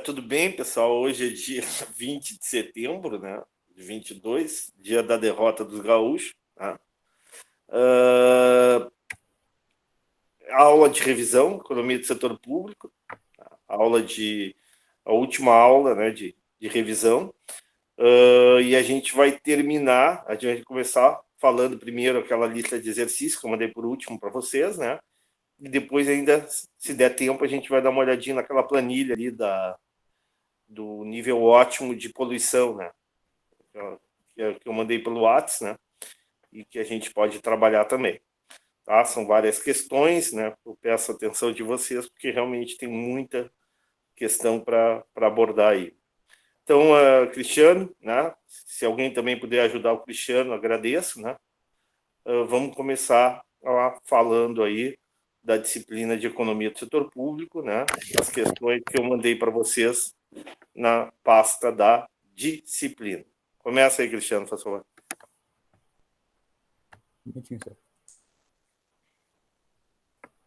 Tudo bem, pessoal? Hoje é dia 20 de setembro, né? De 22, dia da derrota dos gaúchos. Tá? Uh, Aula de revisão, economia do setor público, a última aula, né, de revisão. E a gente vai terminar, a gente vai começar falando primeiro aquela lista de exercícios que eu mandei por último para vocês, né? E depois ainda, se der tempo, a gente vai dar uma olhadinha naquela planilha ali do nível ótimo de poluição, né? Que eu mandei pelo WhatsApp, né? E que a gente pode trabalhar também. Tá? São várias questões, né? Eu peço a atenção de vocês, porque realmente tem muita questão para abordar aí. Então, Cristiano, né? Se alguém também puder ajudar o Cristiano, agradeço, né? Vamos começar falando aí da disciplina de economia do setor público, né? As questões que eu mandei para vocês na pasta da disciplina. Começa aí, Cristiano, por favor.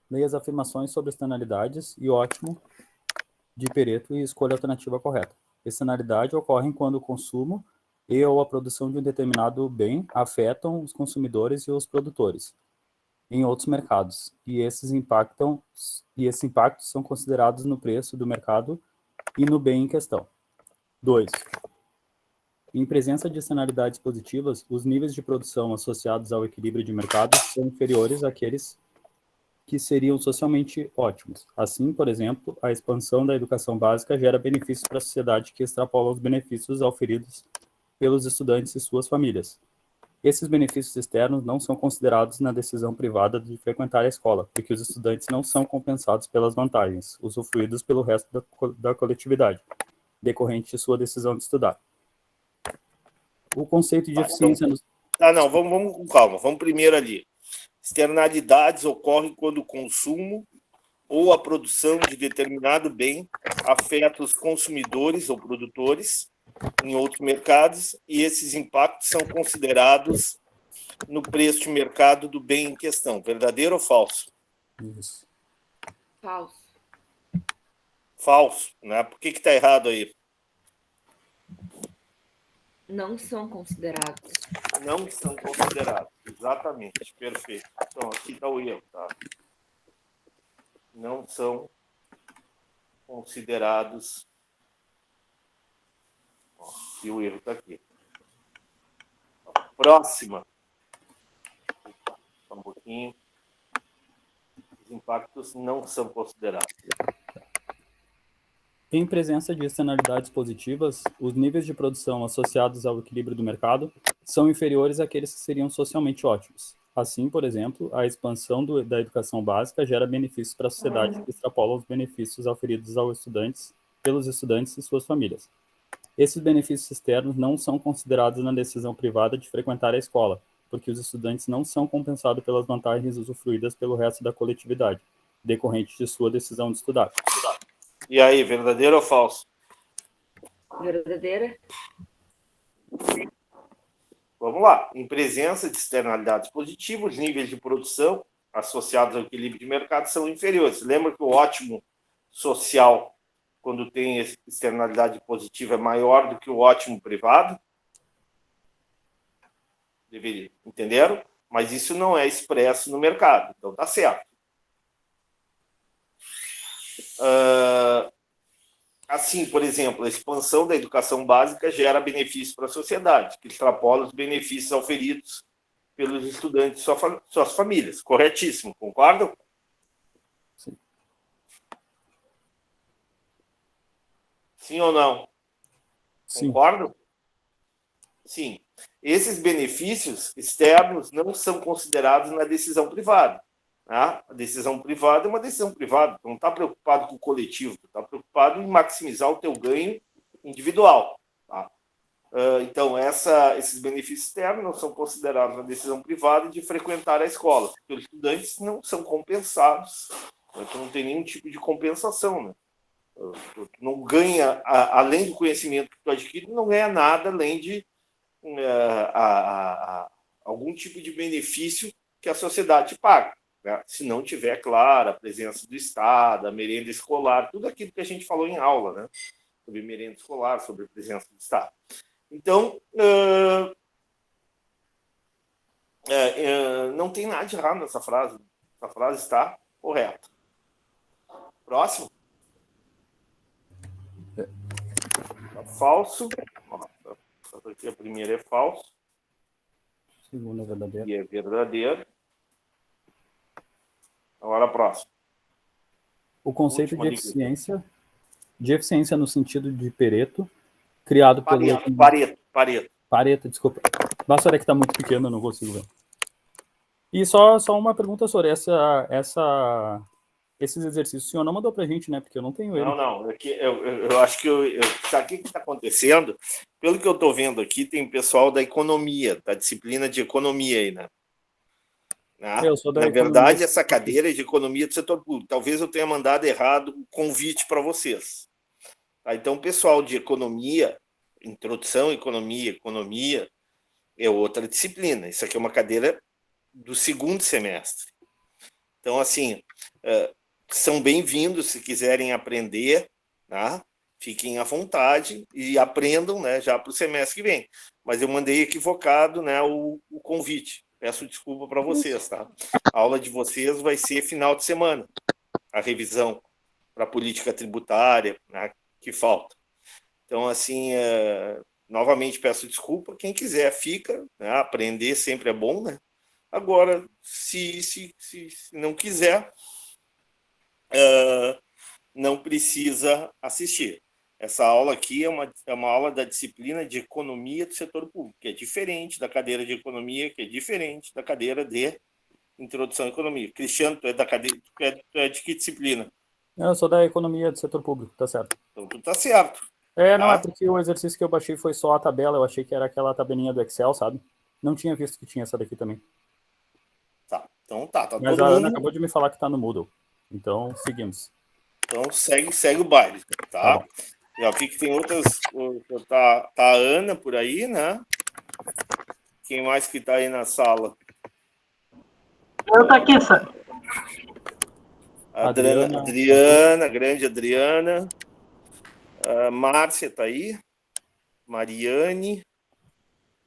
Leia as afirmações sobre externalidades e ótimo de Pareto e escolha a alternativa correta. Externalidade ocorrem quando o consumo e ou a produção de um determinado bem afetam os consumidores e os produtores em outros mercados, e esses impactos são considerados no preço do mercado e no bem em questão. 2. Em presença de externalidades positivas, os níveis de produção associados ao equilíbrio de mercado são inferiores àqueles que seriam socialmente ótimos. Assim, por exemplo, a expansão da educação básica gera benefícios para a sociedade que extrapolam os benefícios auferidos pelos estudantes e suas famílias. Esses benefícios externos não são considerados na decisão privada de frequentar a escola, porque os estudantes não são compensados pelas vantagens usufruídas pelo resto da coletividade, decorrente de sua decisão de estudar. O conceito de eficiência... Não, vamos com calma. Vamos primeiro ali. Externalidades ocorrem quando o consumo ou a produção de determinado bem afeta os consumidores ou produtores em outros mercados e esses impactos são considerados no preço de mercado do bem em questão. Verdadeiro ou falso? Isso. Falso. Falso, né? Por que está errado aí? Não são considerados. Não são considerados, exatamente, perfeito. Então, aqui está o erro, tá? Não são considerados. E o erro está aqui. Próxima. Só um pouquinho. Os impactos não são considerados. Em presença de externalidades positivas, os níveis de produção associados ao equilíbrio do mercado são inferiores àqueles que seriam socialmente ótimos. Assim, por exemplo, a expansão da educação básica gera benefícios para a sociedade que extrapolam os benefícios oferidos pelos estudantes e suas famílias. Esses benefícios externos não são considerados na decisão privada de frequentar a escola, porque os estudantes não são compensados pelas vantagens usufruídas pelo resto da coletividade, decorrente de sua decisão de estudar. E aí, verdadeiro ou falso? Verdadeira. Vamos lá. Em presença de externalidades positivas, os níveis de produção associados ao equilíbrio de mercado são inferiores. Lembra que o ótimo social, quando tem externalidade positiva, é maior do que o ótimo privado? Deveria. Entenderam? Mas isso não é expresso no mercado. Então, tá certo. Assim, por exemplo, a expansão da educação básica gera benefícios para a sociedade, que extrapola os benefícios oferidos pelos estudantes e suas famílias. Corretíssimo, concordam? Sim. Sim ou não? Sim. Concordam? Sim. Esses benefícios externos não são considerados na decisão privada. Tá? A decisão privada é uma decisão privada, não está preocupado com o coletivo, está preocupado em maximizar o teu ganho individual. Tá? Então, esses benefícios externos não são considerados na decisão privada de frequentar a escola, porque os estudantes não são compensados, então não tem nenhum tipo de compensação. Né? Tu não ganha, além do conhecimento que tu adquire, não ganha nada além de algum tipo de benefício que a sociedade te paga. né? Se não tiver clara a presença do Estado, a merenda escolar, tudo aquilo que a gente falou em aula, né? Sobre merenda escolar, sobre a presença do Estado. Então, não tem nada de errado nessa frase. Essa frase está correta. Próximo. Falso. Essa aqui, a primeira é falso. Segunda é verdadeiro. E é verdadeiro. Agora, próximo. O conceito Última de eficiência no sentido de Pareto, criado pelo... Pareto, desculpa. Basta olhar que está muito pequeno, eu não consigo ver. E só uma pergunta sobre esses exercícios. O senhor não mandou para a gente, né? Porque eu não tenho ele. Não. Eu acho que sabe o que está acontecendo? Pelo que eu estou vendo aqui, tem pessoal da economia, da disciplina de economia aí, né? Eu sou da Na economia. verdade, essa cadeira é de economia do setor público. Talvez eu tenha mandado errado o convite para vocês. Tá? Então, o pessoal de economia, introdução à economia, é outra disciplina. Isso aqui é uma cadeira do segundo semestre. Então, assim, são bem-vindos se quiserem aprender, tá? Fiquem à vontade e aprendam, né, já para o semestre que vem. Mas eu mandei equivocado, né, o convite. Peço desculpa para vocês, tá? A aula de vocês vai ser final de semana, a revisão para a política tributária, né, que falta. Então, assim, novamente peço desculpa. Quem quiser, fica, né? Aprender sempre é bom, né? Agora, se não quiser, não precisa assistir. Essa aula aqui é uma aula da disciplina de economia do setor público, que é diferente da cadeira de economia, que é diferente da cadeira de introdução à economia. Cristiano, tu é da cadeira, tu é de que disciplina? Eu sou da economia do setor público, tá certo. Então tu tá certo. Não, é porque o exercício que eu baixei foi só a tabela, eu achei que era aquela tabelinha do Excel, sabe? Não tinha visto que tinha essa daqui também. Tá, então tá Mas todo a mundo... Ana acabou de me falar que tá no Moodle. Então, seguimos. Então segue o baile, tá? Tá. E aqui que tem outras... Tá a Ana por aí, né? Quem mais que tá aí na sala? Eu tô aqui, só. Adriana, grande Adriana. A Márcia tá aí. Mariane.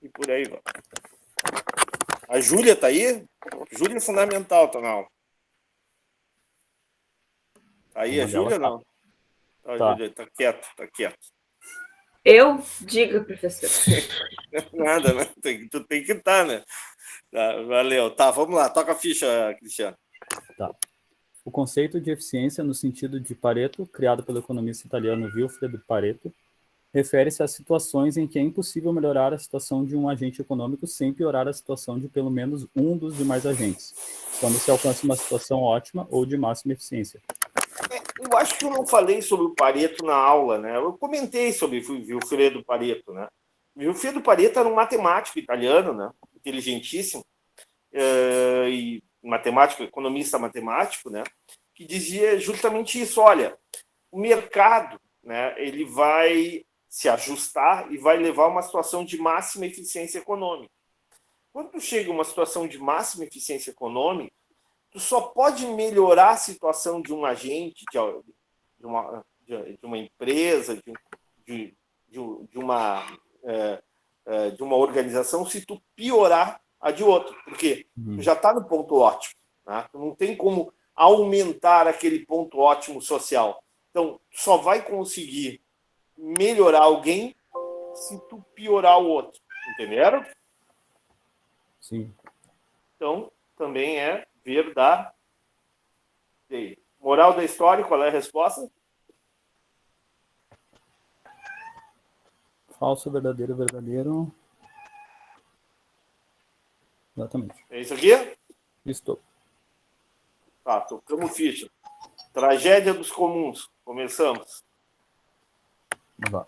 E por aí vai. A Júlia tá aí? Júlia é fundamental, tá não? Tá aí a Júlia, não? Tá. Júlia, tá quieto. Eu? Diga, professor. Nada, né? Tu tem que estar, né? Tá, valeu. Tá, vamos lá. Toca a ficha, Cristiano. Tá. O conceito de eficiência no sentido de Pareto, criado pelo economista italiano Vilfredo Pareto, refere-se a situações em que é impossível melhorar a situação de um agente econômico sem piorar a situação de pelo menos um dos demais agentes, quando se alcança uma situação ótima ou de máxima eficiência. Eu acho que eu não falei sobre o Pareto na aula, né? Eu comentei sobre o Vilfredo Pareto, né? Vilfredo Pareto era um matemático italiano, né? Inteligentíssimo, e matemático, economista matemático, né? Que dizia justamente isso: olha, o mercado, né? Ele vai se ajustar e vai levar a uma situação de máxima eficiência econômica. Quando chega uma situação de máxima eficiência econômica, tu só pode melhorar a situação de um agente, de uma empresa, de uma organização, se tu piorar a de outro, porque tu já está no ponto ótimo, né? Tu não tem como aumentar aquele ponto ótimo social. Então, tu só vai conseguir melhorar alguém se tu piorar o outro. Entenderam? Sim. Então, também é verdade. Moral da história, qual é a resposta? Falso, verdadeiro, verdadeiro. Exatamente. É isso aqui? Estou. Tá, tocamos ficha. Tragédia dos comuns. Começamos. Vá.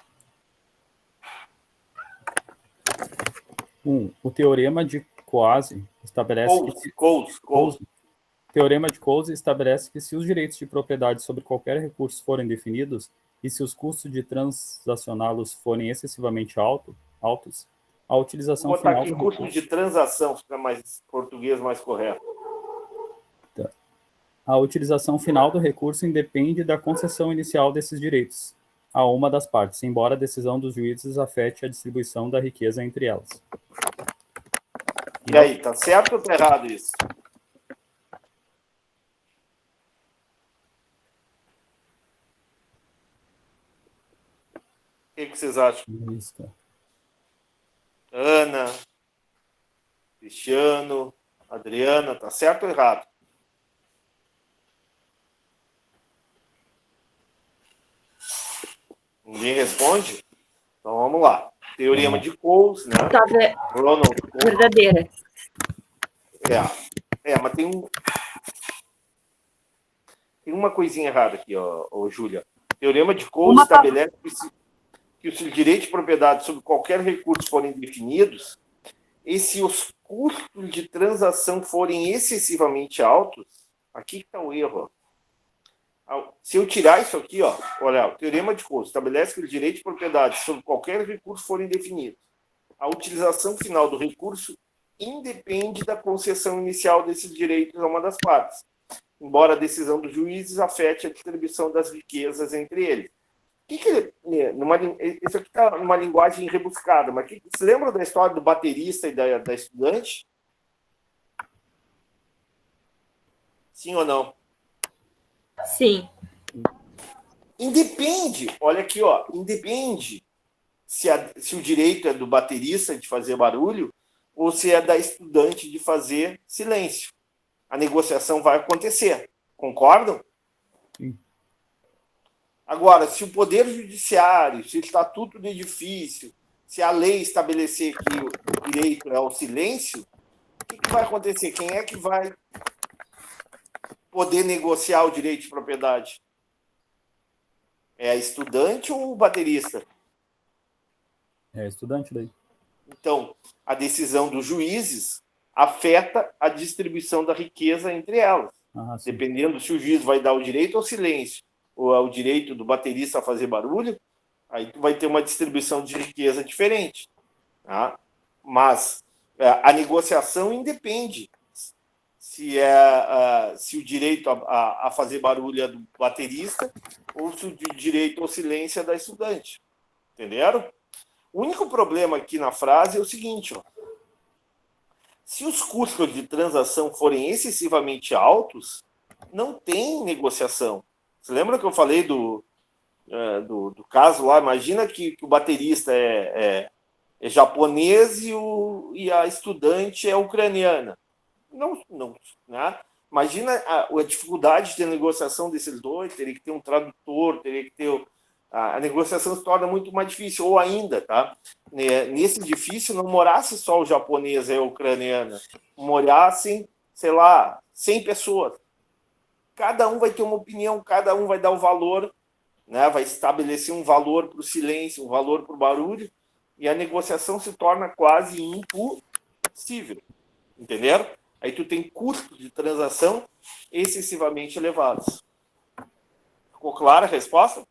1. O teorema de Coase estabelece Coase. O teorema de Coase estabelece que se os direitos de propriedade sobre qualquer recurso forem definidos e se os custos de transacioná-los forem excessivamente altos, a utilização Vou botar final aqui do custo recurso... de transação, para mais português mais correto. Tá. A utilização final do recurso independe da concessão inicial desses direitos a uma das partes, embora a decisão dos juízes afete a distribuição da riqueza entre elas. E aí, tá certo ou tá errado isso? O que vocês acham? Isso, cara. Ana, Cristiano, Adriana, tá certo ou errado? Ninguém responde? Então vamos lá. Teorema de Coase, né? Tá Ronald Coase. verdadeira. Mas tem uma coisinha errada aqui, ó, Júlia. Teorema de Coase estabelece que se o direito de propriedade sobre qualquer recurso forem definidos, e se os custos de transação forem excessivamente altos, aqui que está o erro. Se eu tirar isso aqui, ó, olha, o teorema de Coase estabelece que o direito de propriedade sobre qualquer recurso forem definidos, a utilização final do recurso independe da concessão inicial desses direitos a uma das partes, embora a decisão dos juízes afete a distribuição das riquezas entre eles. Isso aqui está numa linguagem rebuscada, mas você lembra da história do baterista e da estudante? Sim ou não? Sim. Independe, olha aqui, ó, independe se o direito é do baterista de fazer barulho ou se é da estudante de fazer silêncio. A negociação vai acontecer. Concordam? Sim. Agora, se o Poder Judiciário, se o Estatuto do Edifício, se a lei estabelecer que o direito é ao silêncio, o que vai acontecer? Quem é que vai poder negociar o direito de propriedade? É a estudante ou o baterista? É estudante daí. Então, a decisão dos juízes afeta a distribuição da riqueza entre elas. Dependendo se o juiz vai dar o direito ao silêncio ou ao direito do baterista a fazer barulho, aí tu vai ter uma distribuição de riqueza diferente. Tá? Mas a negociação independe se o direito a fazer barulho é do baterista ou se o direito ao silêncio é da estudante. Entenderam? O único problema aqui na frase é o seguinte, ó. Se os custos de transação forem excessivamente altos, não tem negociação. Você lembra que eu falei do caso lá? Imagina que o baterista é japonês e a estudante é ucraniana. Não, né? Imagina a dificuldade de negociação desses dois, teria que ter um tradutor, teria que ter... A negociação se torna muito mais difícil, ou ainda, tá? Nesse edifício não morasse só o japonês e a ucraniana, morassem, sei lá, 100 pessoas. Cada um vai ter uma opinião, cada um vai dar o valor, né? Vai estabelecer um valor para o silêncio, um valor para o barulho, e a negociação se torna quase impossível. Entenderam? Aí tu tem custos de transação excessivamente elevados. Ficou clara a resposta?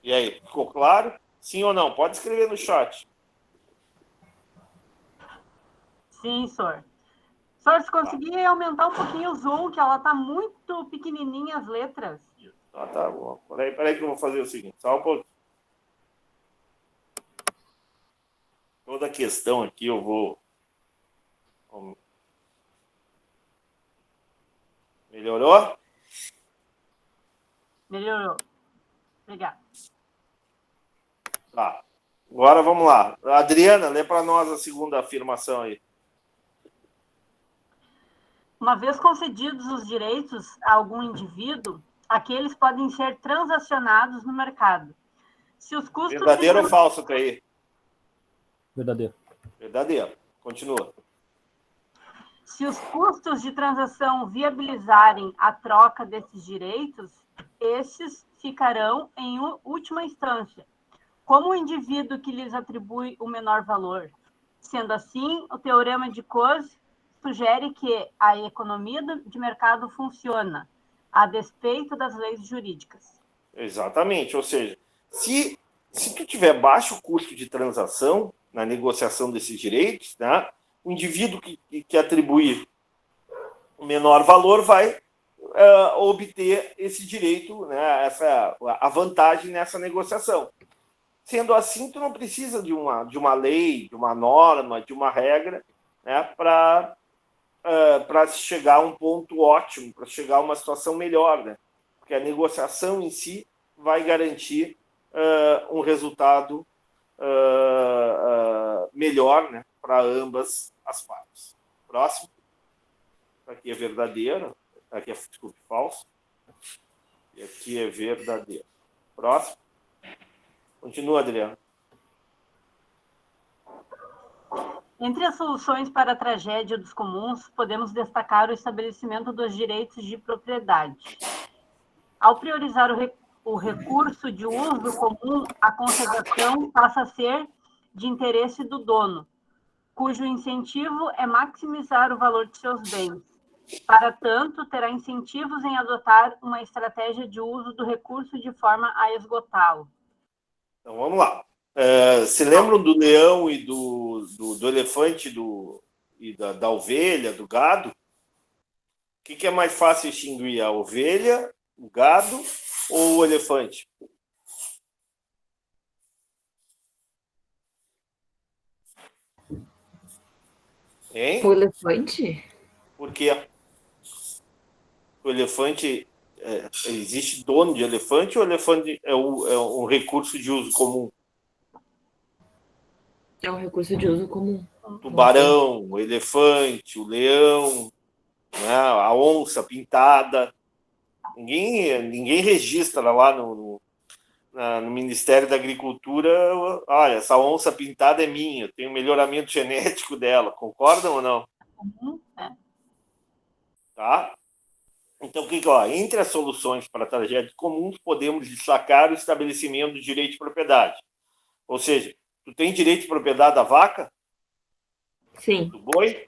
E aí, ficou claro? Sim ou não? Pode escrever no chat. Sim, senhor. Senhor, se conseguir aumentar um pouquinho o zoom, que ela tá muito pequenininha as letras. Tá bom. Peraí que eu vou fazer o seguinte. Só um pouquinho. Toda a questão aqui eu vou... Melhorou? Melhorou. Obrigada. Tá. Agora vamos lá. Adriana, lê para nós a segunda afirmação aí. Uma vez concedidos os direitos a algum indivíduo, aqueles podem ser transacionados no mercado. Se os custos... Verdadeiro ou falso, Caí? Verdadeiro. Verdadeiro. Continua. Se os custos de transação viabilizarem a troca desses direitos, estes ficarão em última instância, como o indivíduo que lhes atribui o menor valor. Sendo assim, o teorema de Coase sugere que a economia de mercado funciona, a despeito das leis jurídicas. Exatamente. Ou seja, se tu tiver baixo custo de transação, na negociação desses direitos, né? O indivíduo que atribuir o menor valor vai obter esse direito, né? A vantagem nessa negociação. Sendo assim, tu não precisa de uma lei, de uma norma, de uma regra, né? Para chegar a um ponto ótimo, para chegar a uma situação melhor, né? Porque a negociação em si vai garantir um resultado melhor, né, para ambas as partes. Próximo. Aqui é verdadeiro. Aqui é, desculpe, falso. E aqui é verdadeiro. Próximo. Continua, Adriano. Entre as soluções para a tragédia dos comuns, podemos destacar o estabelecimento dos direitos de propriedade. Ao priorizar o recurso de uso comum, a conservação passa a ser de interesse do dono, cujo incentivo é maximizar o valor de seus bens. Para tanto, terá incentivos em adotar uma estratégia de uso do recurso de forma a esgotá-lo. Então, vamos lá. Se lembram do leão e do elefante e da ovelha, do gado? O que é mais fácil extinguir? A ovelha, o gado ou o elefante? Hein? O elefante? Por quê? O elefante... existe dono de elefante ou o elefante é um recurso de uso comum? É um recurso de uso comum. O tubarão, o elefante, o leão, né, a onça pintada. Ninguém registra lá no Ministério da Agricultura, olha, essa onça pintada é minha, tem um melhoramento genético dela. Concordam ou não? Tá? Então, entre as soluções para tragédias comuns, podemos destacar o estabelecimento do direito de propriedade. Ou seja, tu tem direito de propriedade da vaca? Sim. Do boi?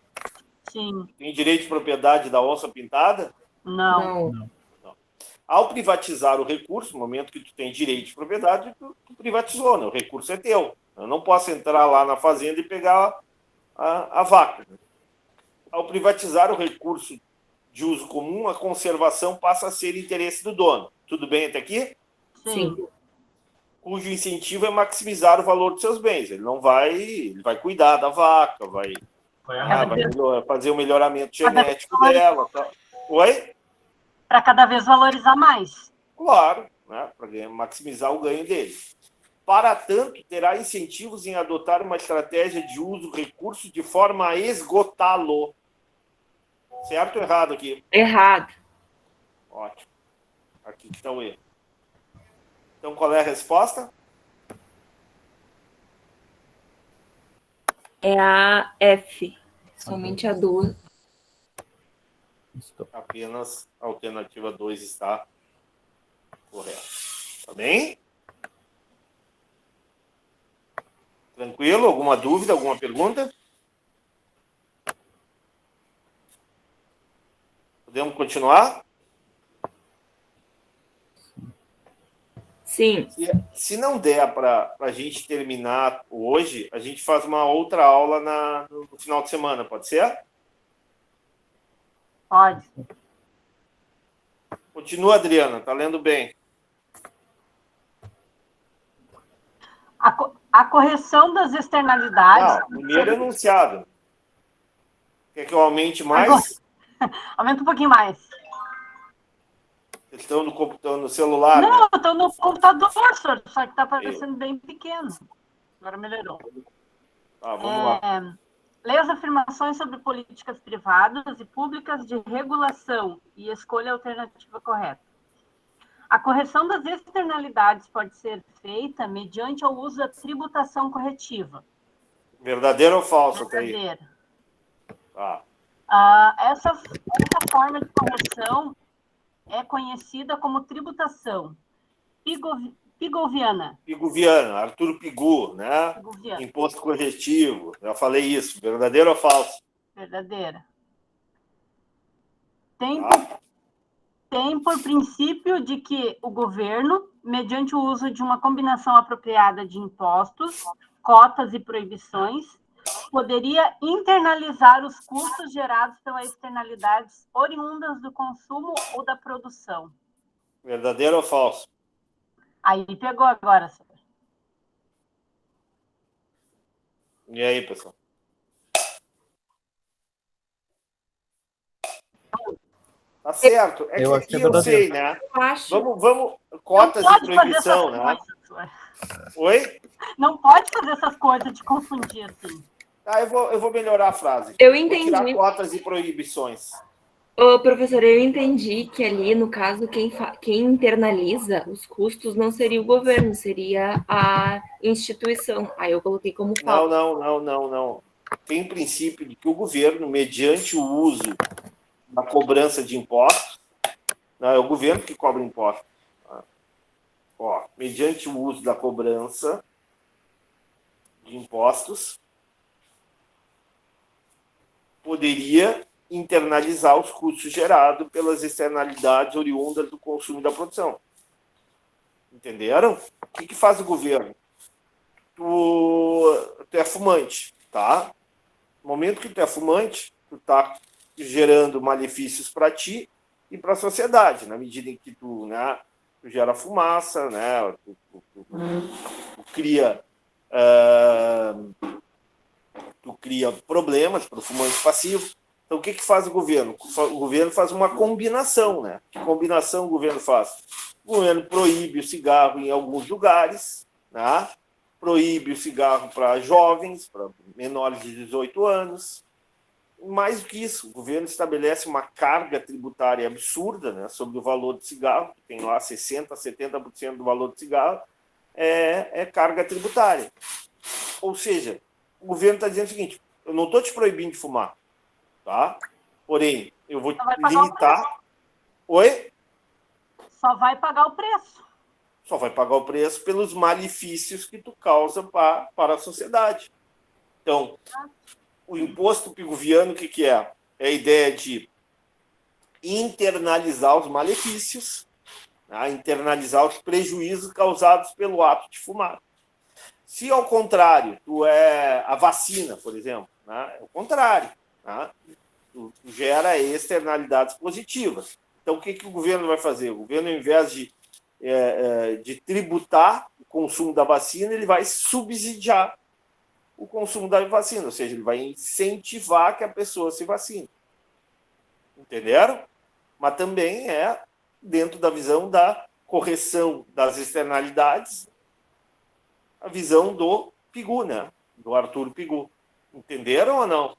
Sim. Tem direito de propriedade da onça pintada? Não. Ao privatizar o recurso, no momento que tu tem direito de propriedade, tu privatizou, né? O recurso é teu. Eu não posso entrar lá na fazenda e pegar a vaca. Ao privatizar o recurso de uso comum, a conservação passa a ser interesse do dono. Tudo bem até aqui? Sim. Cujo incentivo é maximizar o valor dos seus bens. Ele vai cuidar da vaca, vai fazer o melhoramento genético dela. Tá? Oi? Para cada vez valorizar mais. Claro, né? Para maximizar o ganho dele. Para tanto, terá incentivos em adotar uma estratégia de uso do recurso de forma a esgotá-lo. Certo ou errado aqui? Errado. Ótimo. Aqui está o erro. Então, qual é a resposta? É a F. Somente a 2. Apenas a alternativa 2 está correta. Tá bem? Tranquilo? Alguma dúvida, alguma pergunta? Podemos continuar? Sim. Se não der para a gente terminar hoje, a gente faz uma outra aula no final de semana, pode ser? Pode. Continua, Adriana, tá lendo bem. A correção das externalidades... Primeiro enunciado. Quer que eu aumente mais? Aumenta um pouquinho mais. Estão no computador, no celular? Não, né? eu estou no computador, só que está parecendo bem pequeno. Agora melhorou. Vamos lá. Leia as afirmações sobre políticas privadas e públicas de regulação e escolha a alternativa correta. A correção das externalidades pode ser feita mediante o uso da tributação corretiva. Verdadeiro ou falso? Verdadeiro. Tá. Essa forma de correção é conhecida como tributação pigoviana. Pigoviana, Arthur Pigu, né? Pigoviana. Imposto corretivo. Já falei isso. Verdadeiro ou falso? Verdadeira. Tem por princípio de que o governo, mediante o uso de uma combinação apropriada de impostos, cotas e proibições, poderia internalizar os custos gerados pelas externalidades oriundas do consumo ou da produção. Verdadeiro ou falso? Aí pegou agora, senhor. E aí, pessoal? Tá certo. É que Eu acho que aqui é eu verdadeiro. sei, né? Eu acho. Vamos cotas Não e pode fazer essas proibição, né? coisas, senhor. Oi? Não pode fazer essas coisas de confundir assim. Ah, eu vou melhorar a frase. Eu Vou tirar entendi. cotas e proibições. Ô, professor, eu entendi que ali, no caso, quem internaliza os custos não seria o governo, seria a instituição. Aí eu coloquei como falso. Não. Tem o princípio de que o governo, mediante o uso da cobrança de impostos, não, é o governo que cobra impostos. Tá? Ó, mediante o uso da cobrança de impostos, poderia internalizar os custos gerados pelas externalidades oriundas do consumo e da produção. Entenderam? O que faz o governo? Tu é fumante, tá? No momento que tu é fumante, tu tá gerando malefícios para ti e para a sociedade, na medida em que tu, né, tu gera fumaça, né, tu cria tu cria problemas para o fumante passivo. Então, o que faz o governo? O governo faz uma combinação, né? Que combinação o governo faz? O governo proíbe o cigarro em alguns lugares, né? Proíbe o cigarro para jovens, para menores de 18 anos. Mais do que isso, o governo estabelece uma carga tributária absurda, né, sobre o valor do cigarro, que tem lá 60%, 70% do valor do cigarro, é carga tributária. Ou seja, o governo está dizendo o seguinte: eu não estou te proibindo de fumar, tá? Porém, eu vou limitar. Oi? Só vai pagar o preço. Só vai pagar o preço pelos malefícios que tu causa para a sociedade. Então, o imposto piguviano, o que é? É a ideia de internalizar os malefícios, né? Internalizar os prejuízos causados pelo ato de fumar. Se, ao contrário, tu é a vacina, por exemplo, né? É o contrário. Né? Tu gera externalidades positivas. Então, o que o governo vai fazer? O governo, ao invés de tributar o consumo da vacina, ele vai subsidiar o consumo da vacina, ou seja, ele vai incentivar que a pessoa se vacine. Entenderam? Mas também é dentro da visão da correção das externalidades, a visão do Pigu, né? Do Arthur Pigu. Entenderam ou não?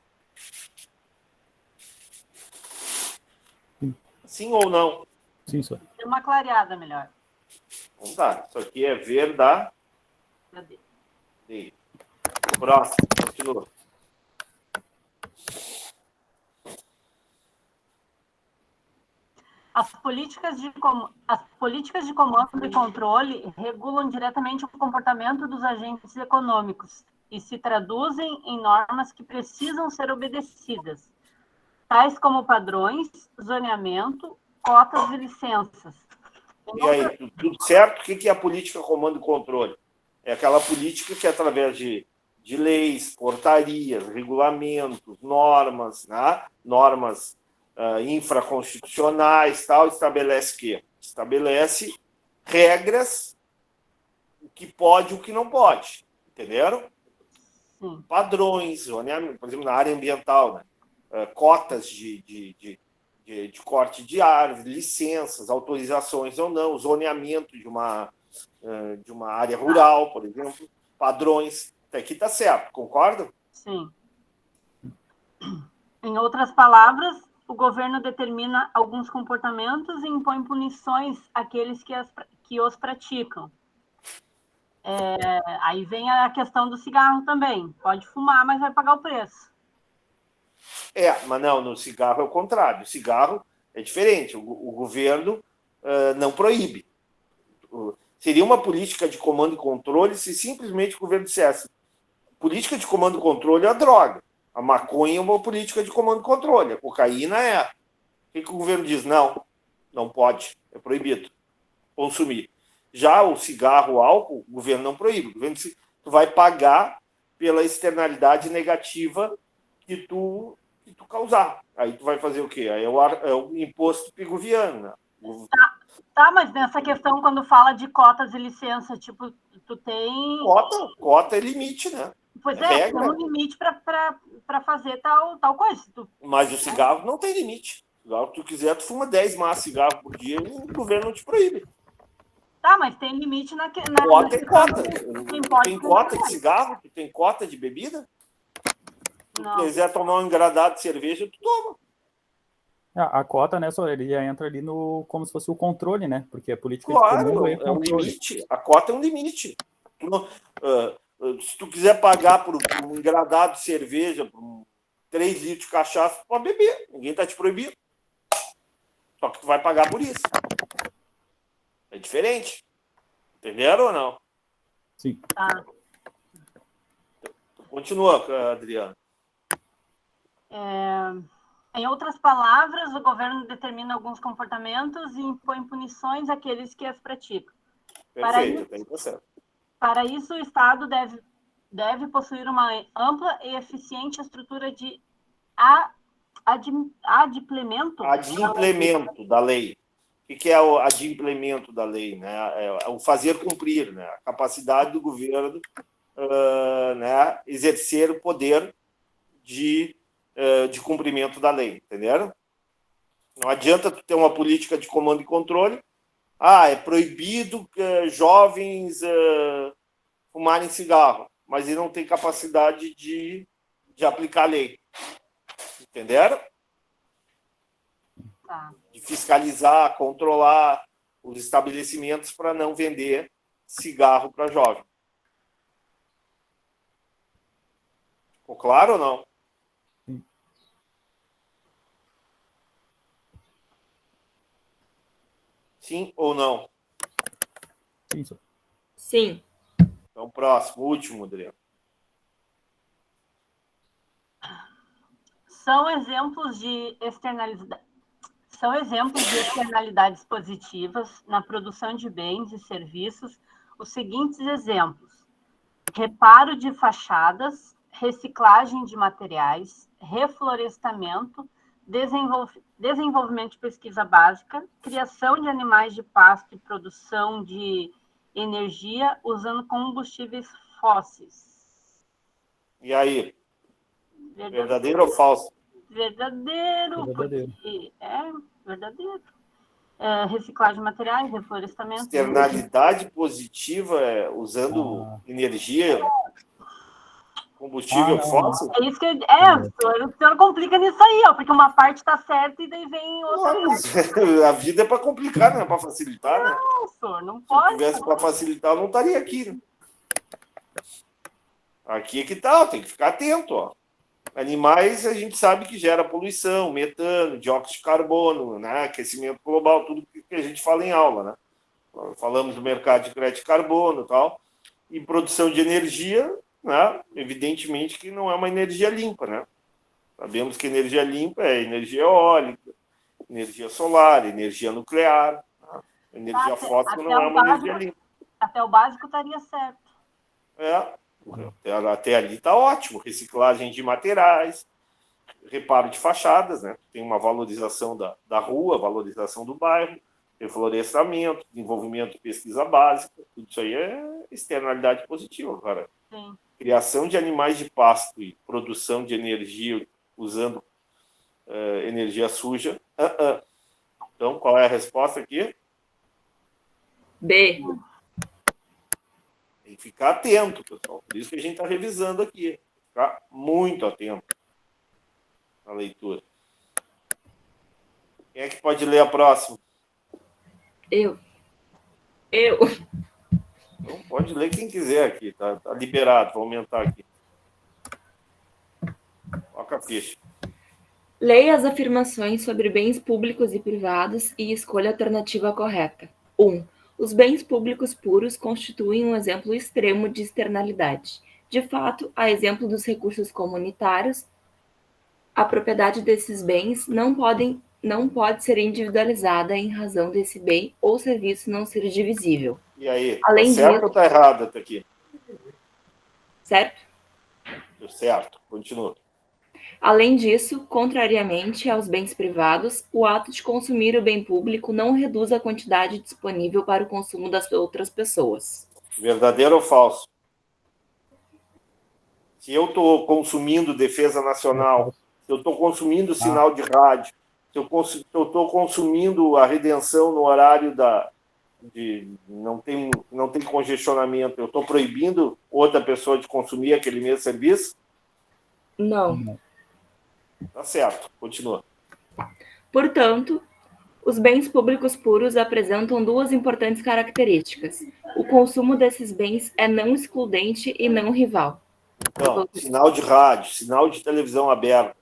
Sim ou não? Sim, senhor. Tem uma clareada melhor. Então tá, isso aqui é verdade. Cadê? Próximo, continua. As políticas de comando e controle regulam diretamente o comportamento dos agentes econômicos e se traduzem em normas que precisam ser obedecidas, tais como padrões, zoneamento, cotas e licenças. E aí, tudo certo? O que é a política comando e controle? É aquela política que, através de leis, portarias, regulamentos, normas, né? Normas infraconstitucionais, tal, estabelece quê? Estabelece regras, o que pode e o que não pode. Entenderam? Sim. Padrões, por exemplo, na área ambiental, né? Cotas de corte de árvore, licenças, autorizações ou não, zoneamento de uma área rural, por exemplo, padrões. Até aqui está certo, concordam? Sim. Em outras palavras, o governo determina alguns comportamentos e impõe punições àqueles que os praticam. Aí vem a questão do cigarro também. Pode fumar, mas vai pagar o preço. Mas não, no cigarro é o contrário. O cigarro é diferente. O governo não proíbe. Seria uma política de comando e controle se simplesmente o governo dissesse: política de comando e controle é a droga. A maconha é uma política de comando e controle. A cocaína é. O que o governo diz? Não pode. É proibido consumir. Já o cigarro, o álcool, o governo não proíbe. O governo diz: tu vai pagar pela externalidade negativa que tu causar. Aí tu vai fazer o quê? Aí é o imposto piguviano, né? Tá, mas nessa questão, quando fala de cotas e licença, tipo, tu tem... Cota é limite, né? Pois Regra. tem um limite para fazer tal coisa. Mas o cigarro não tem limite. Se tu quiser, tu fuma 10 maços de cigarro por dia e o governo não te proíbe. Tá, mas tem limite na Cota é cota. Tem que cota de cigarro, tem cota de bebida. Se tu quiser tomar um engradado de cerveja, tu toma. A cota, né, só ele já entra ali no como se fosse o controle, né? Porque a política Claro, de comum é um limite. A cota é um limite. Se tu quiser pagar por um engradado de cerveja, por 3 litros de cachaça, tu pode beber. Ninguém está te proibindo. Só que tu vai pagar por isso. É diferente. Entenderam ou não? Sim. Tá. Continua, Adriano. Em outras palavras, o governo determina alguns comportamentos e impõe punições àqueles que as praticam. Perfeito, Para isso, o Estado deve possuir uma ampla e eficiente estrutura de adimplemento Da lei. O que é o adimplemento da lei? Né? É o fazer cumprir, né? A capacidade do governo né? Exercer o poder de cumprimento da lei, entenderam? Não adianta tu ter uma política de comando e controle. É proibido jovens fumarem cigarro, mas ele não tem capacidade de aplicar a lei. Entenderam? Tá. De fiscalizar, controlar os estabelecimentos para não vender cigarro para jovem. Ficou claro ou não? Sim ou não? Sim, senhor. Sim. Então, próximo, último, Adriano. São exemplos de externalidades positivas na produção de bens e serviços os seguintes exemplos: reparo de fachadas, reciclagem de materiais, reflorestamento, desenvolvimento de pesquisa básica, criação de animais de pasto e produção de energia usando combustíveis fósseis. E aí? Verdadeiro ou falso? Verdadeiro. Porque é verdadeiro. Reciclagem de materiais, reflorestamento. Externalidade positiva usando energia, combustível fóssil? É isso que o senhor complica nisso aí, ó, porque uma parte está certa e daí vem outra. A vida é para complicar, não é para facilitar, né? Não, senhor, não pode. Se tivesse para facilitar, eu não estaria aqui. Né? Aqui é que tá, tem que ficar atento, ó. Animais, a gente sabe que gera poluição, metano, dióxido de carbono, né? Aquecimento global, tudo que a gente fala em aula, né? Falamos do mercado de crédito de carbono e tal. E produção de energia, né? Evidentemente que não é uma energia limpa, né? Sabemos que energia limpa é energia eólica, energia solar, energia nuclear. Né? Energia fóssil não é uma energia limpa. Até o básico estaria certo. Até ali está ótimo. Reciclagem de materiais, reparo de fachadas, né? Tem uma valorização da rua, valorização do bairro, reflorestamento, desenvolvimento de pesquisa básica, tudo isso aí é externalidade positiva, cara. Sim. Criação de animais de pasto e produção de energia usando energia suja. Então, qual é a resposta aqui? B. Tem que ficar atento, pessoal. Por isso que a gente está revisando aqui. Ficar muito atento na leitura. Quem é que pode ler a próxima? Eu. Então, pode ler quem quiser aqui. Tá liberado. Vou aumentar aqui. Toca a ficha. Leia as afirmações sobre bens públicos e privados e escolha a alternativa correta. 1. Os bens públicos puros constituem um exemplo extremo de externalidade. De fato, a exemplo dos recursos comunitários, a propriedade desses bens não pode ser individualizada em razão desse bem ou serviço não ser divisível. E aí, Além tá certo disso, ou tá errado até aqui? certo? certo? Continua. Além disso, contrariamente aos bens privados, o ato de consumir o bem público não reduz a quantidade disponível para o consumo das outras pessoas. Verdadeiro ou falso? Se eu estou consumindo defesa nacional, se eu estou consumindo sinal de rádio, se eu estou consumindo a redenção no horário de não tem congestionamento, eu estou proibindo outra pessoa de consumir aquele mesmo serviço? Não. Tá certo, continua. Portanto, os bens públicos puros apresentam duas importantes características. O consumo desses bens é não excludente e não rival. Então, sinal de rádio, sinal de televisão aberta,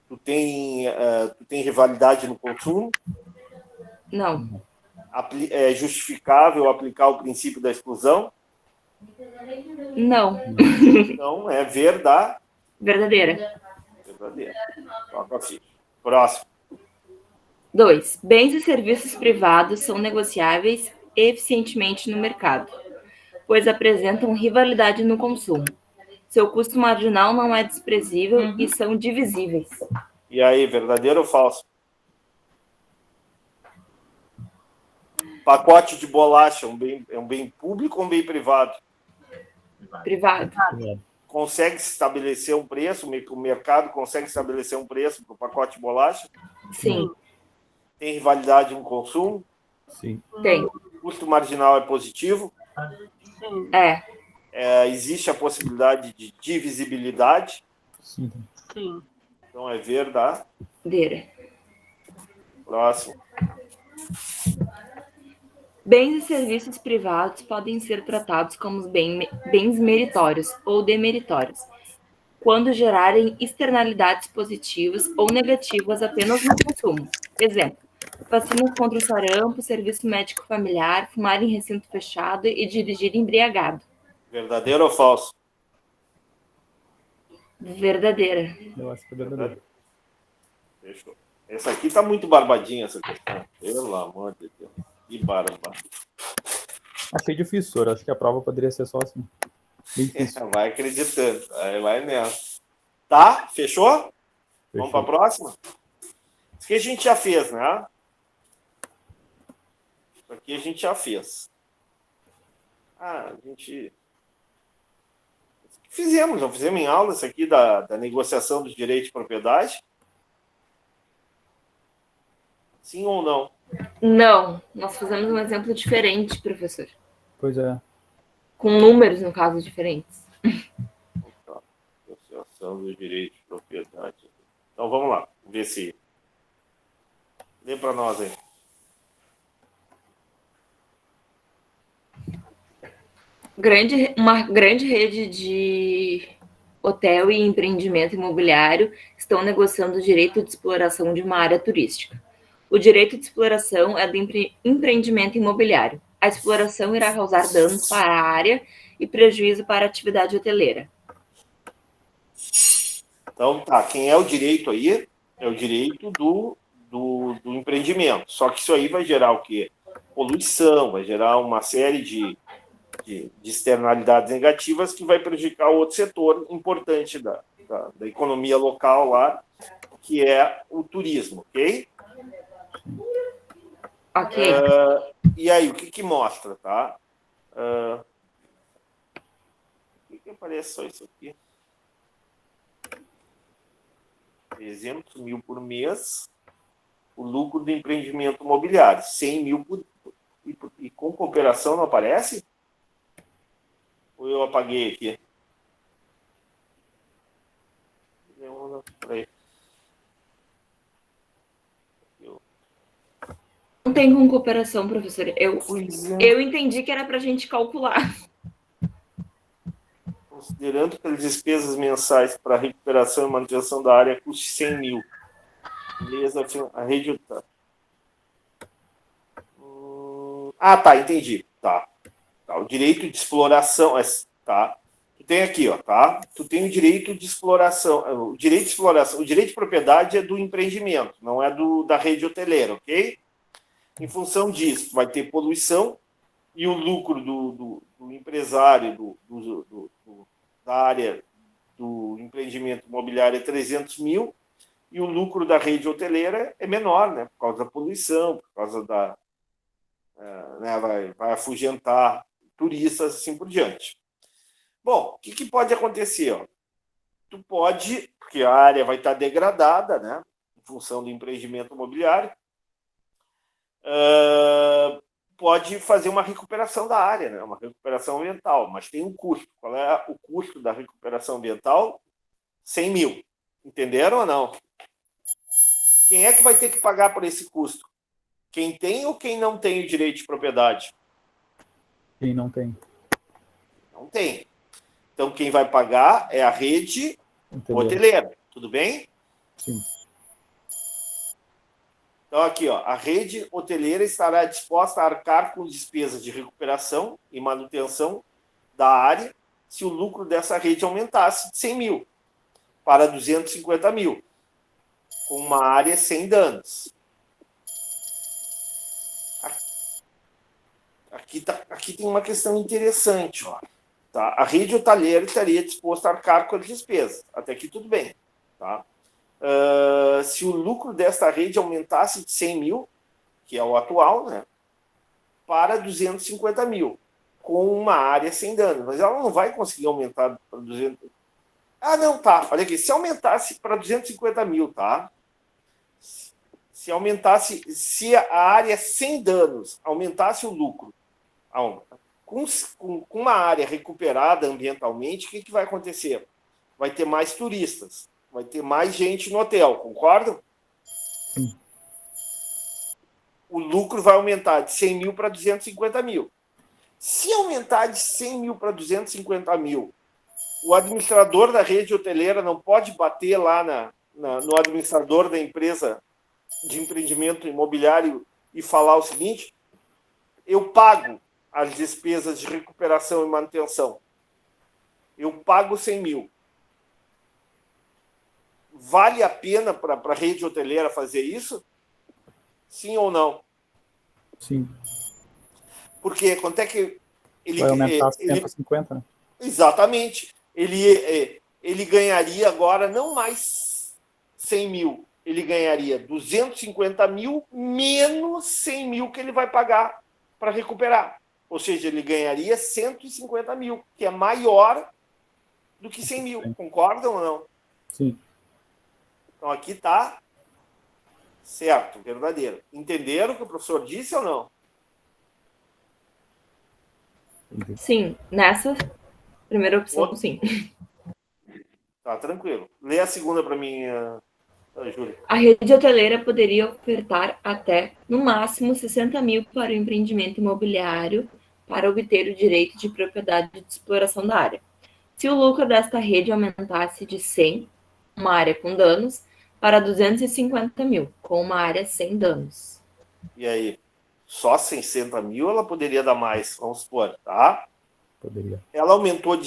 tu tem rivalidade no consumo? Não. É justificável aplicar o princípio da exclusão? Não. Então, é verdadeira. Verdadeira. Toca a ficha. Próximo. 2. Bens e serviços privados são negociáveis eficientemente no mercado, pois apresentam rivalidade no consumo. Seu custo marginal não é desprezível e são divisíveis. E aí, verdadeiro ou falso? Pacote de bolacha é um bem público ou um bem privado? Privado. Consegue se estabelecer um preço? O mercado consegue estabelecer um preço para o pacote de bolacha? Sim. Tem rivalidade no consumo? Sim. Tem. O custo marginal é positivo? Existe a possibilidade de divisibilidade? Sim. Então é verdadeira. Próximo. Bens e serviços privados podem ser tratados como bens meritórios ou demeritórios, quando gerarem externalidades positivas ou negativas apenas no consumo. Exemplo: vacinas contra o sarampo, serviço médico familiar, fumar em recinto fechado e dirigir embriagado. Verdadeiro ou falso? Verdadeira. Eu acho que é verdadeiro. Fechou. Essa aqui tá muito barbadinha, essa questão. Pelo amor de Deus. Que barba. Achei difícil, senhor. Acho que a prova poderia ser só assim. Bem difícil. Vai acreditando. Aí vai nessa. Tá? Fechou? Vamos para a próxima? Isso aqui a gente já fez, né? Isso aqui a gente já fez. Fizemos em aula isso aqui da negociação dos direitos de propriedade? Sim ou não? Não, nós fizemos um exemplo diferente, professor. Pois é. Com números, no caso, diferentes. Negociação dos direitos de propriedade. Então vamos lá, ver se. Lê para nós aí. Uma grande rede de hotel e empreendimento imobiliário estão negociando o direito de exploração de uma área turística. O direito de exploração é do empreendimento imobiliário. A exploração irá causar danos para a área e prejuízo para a atividade hoteleira. Então, tá. Quem é o direito aí? É o direito do empreendimento. Só que isso aí vai gerar o quê? Poluição, vai gerar uma série de externalidades negativas que vai prejudicar o outro setor importante da economia local lá, que é o turismo, ok? Ok. E aí, o que mostra, tá? Por que aparece só isso aqui? 300 mil por mês, o lucro do empreendimento imobiliário. 100 mil e com cooperação não aparece? Ou eu apaguei aqui? Peraí. Não tem com cooperação, professor. Eu entendi que era para a gente calcular. Considerando que as despesas mensais para recuperação e manutenção da área custe 100 mil. Beleza, a rede... tá, entendi. Tá. O direito de exploração... Tá. Tu tem aqui, ó, tá? Tu tem o direito de exploração. O direito de exploração... O direito de propriedade é do empreendimento, não é da rede hoteleira, ok? Em função disso, vai ter poluição e o lucro do empresário da área do empreendimento imobiliário é 300 mil e o lucro da rede hoteleira é menor, né? Por causa da poluição, por causa da... né, vai afugentar turistas, assim por diante. Bom, o que pode acontecer? Ó? Tu pode, porque a área vai estar degradada, né? Em função do empreendimento imobiliário, pode fazer uma recuperação da área, né? Uma recuperação ambiental, mas tem um custo. Qual é o custo da recuperação ambiental? 100 mil. Entenderam ou não? Quem é que vai ter que pagar por esse custo? Quem tem ou quem não tem o direito de propriedade? Quem não tem. Não tem. Então, quem vai pagar é a rede hoteleira. Tudo bem? Sim. Então, aqui, ó, a rede hoteleira estará disposta a arcar com despesas de recuperação e manutenção da área se o lucro dessa rede aumentasse de 100 mil para 250 mil, com uma área sem danos. Aqui tem uma questão interessante. Ó. Tá? A rede hoteleira estaria disposta a arcar com as despesas. Até aqui tudo bem. Tá? Se o lucro desta rede aumentasse de 100 mil, que é o atual, né, para 250 mil, com uma área sem dano. Mas ela não vai conseguir aumentar para 200. Ah, não, tá. Olha aqui. Se aumentasse para 250 mil, tá? Se aumentasse, se a área sem danos aumentasse o lucro, com uma área recuperada ambientalmente, o que vai acontecer? Vai ter mais turistas, vai ter mais gente no hotel, concordam? Sim. O lucro vai aumentar de 100 mil para 250 mil. Se aumentar de 100 mil para 250 mil, o administrador da rede hoteleira não pode bater lá no administrador da empresa de empreendimento imobiliário e falar o seguinte: eu pago as despesas de recuperação e manutenção. Eu pago 100 mil. Vale a pena para a rede hoteleira fazer isso? Sim ou não? Sim. Porque quanto é que ele... Vai aumentar 150, né? Exatamente. Ele ganharia agora não mais 100 mil. Ele ganharia 250 mil menos 100 mil que ele vai pagar para recuperar. Ou seja, ele ganharia 150 mil, que é maior do que 100 mil. Sim. Concordam ou não? Sim. Então, aqui está certo, verdadeiro. Entenderam o que o professor disse ou não? Sim, nessa primeira opção, sim. Tá, tranquilo. Lê a segunda para mim, Júlia. A rede hoteleira poderia ofertar até, no máximo, 60 mil para o empreendimento imobiliário para obter o direito de propriedade de exploração da área. Se o lucro desta rede aumentasse de 100, uma área com danos, para 250 mil, com uma área sem danos. E aí? Só 60 mil ela poderia dar mais, vamos supor, tá? Poderia. Ela aumentou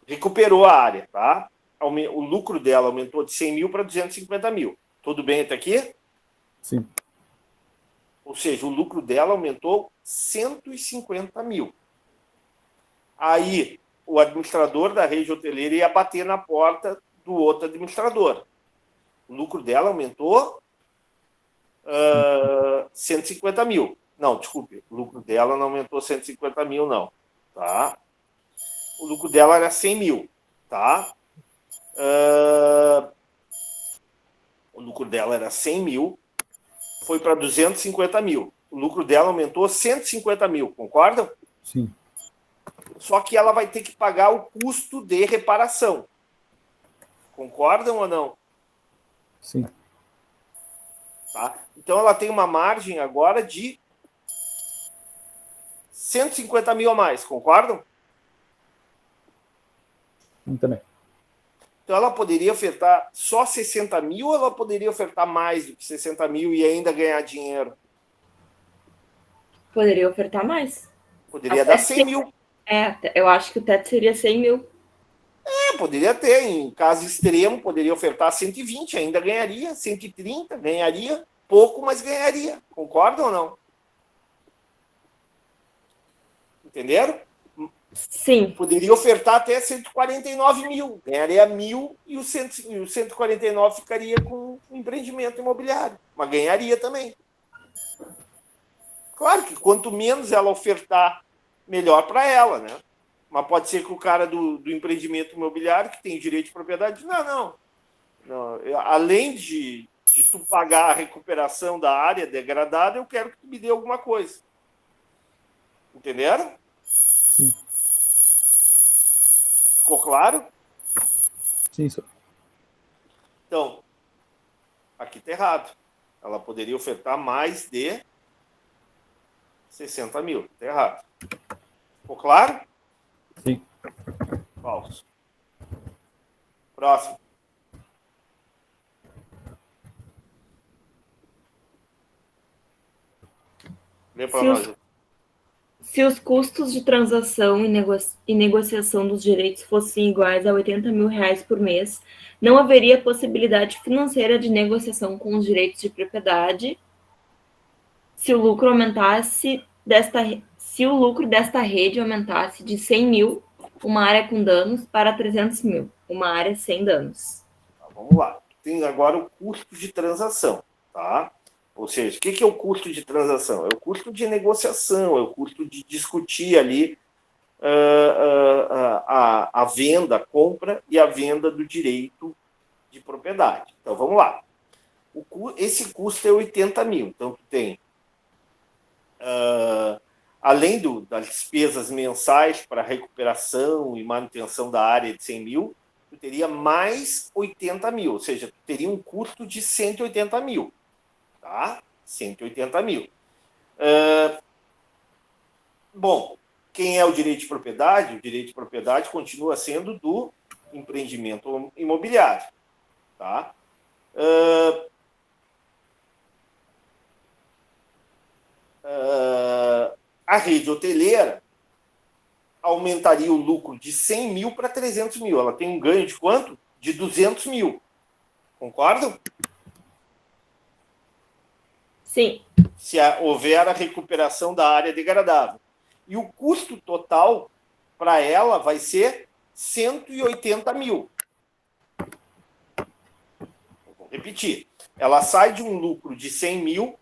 recuperou a área, tá? O lucro dela aumentou de 100 mil para 250 mil. Tudo bem até aqui? Sim. Ou seja, o lucro dela aumentou 150 mil. Aí, o administrador da rede hoteleira ia bater na porta do outro administrador. O lucro dela aumentou 150 mil. Não, desculpe. O lucro dela não aumentou 150 mil, não. Tá? O lucro dela era 100 mil. Tá? O lucro dela era 100 mil. Foi para 250 mil. O lucro dela aumentou 150 mil. Concordam? Sim. Só que ela vai ter que pagar o custo de reparação. Concordam ou não? Sim. Tá? Então ela tem uma margem agora de 150 mil a mais. Concordam? Também. Então ela poderia ofertar só 60 mil ou ela poderia ofertar mais do que 60 mil e ainda ganhar dinheiro? Poderia ofertar mais. Poderia dar 100 mil. Eu acho que o teto seria 100 mil. Poderia ter. Em caso extremo, poderia ofertar 120, ainda ganharia. 130, ganharia. Pouco, mas ganharia. Concordam ou não? Entenderam? Sim, Poderia ofertar até 149 mil, ganharia 1.000 e os 149 ficaria com o empreendimento imobiliário, mas ganharia também. Claro que quanto menos ela ofertar, melhor para ela, né? Mas pode ser que o cara do empreendimento imobiliário, que tem direito de propriedade, não. Além de tu pagar a recuperação da área degradada, eu quero que tu me dê alguma coisa. Entenderam? Sim. Ficou claro? Sim, senhor. Então, aqui está errado. Ela poderia ofertar mais de 60 mil. Está errado. Ficou claro? Sim. Falso. Próximo. Lê para nós. Se os custos de transação e negociação dos direitos fossem iguais a R$80 mil por mês, não haveria possibilidade financeira de negociação com os direitos de propriedade se o lucro desta rede aumentasse de 100 mil, uma área com danos, para 300 mil, uma área sem danos. Tá, vamos lá. Tem agora o custo de transação, tá? Ou seja, o que é o custo de transação? É o custo de negociação, é o custo de discutir ali a venda, a compra e a venda do direito de propriedade. Então, vamos lá. Esse custo é 80 mil. Então, tu tem, além das despesas mensais para recuperação e manutenção da área de 100 mil, tu teria mais 80 mil. Ou seja, tu teria um custo de 180 mil. Tá? 180 mil. Bom, quem é o direito de propriedade? O direito de propriedade continua sendo do empreendimento imobiliário. Tá? A rede hoteleira aumentaria o lucro de 100 mil para 300 mil. Ela tem um ganho de quanto? De 200 mil. Concordam? Sim. Se houver a recuperação da área degradável. E o custo total para ela vai ser 180 mil. Vou repetir. Ela sai de um lucro de 100 mil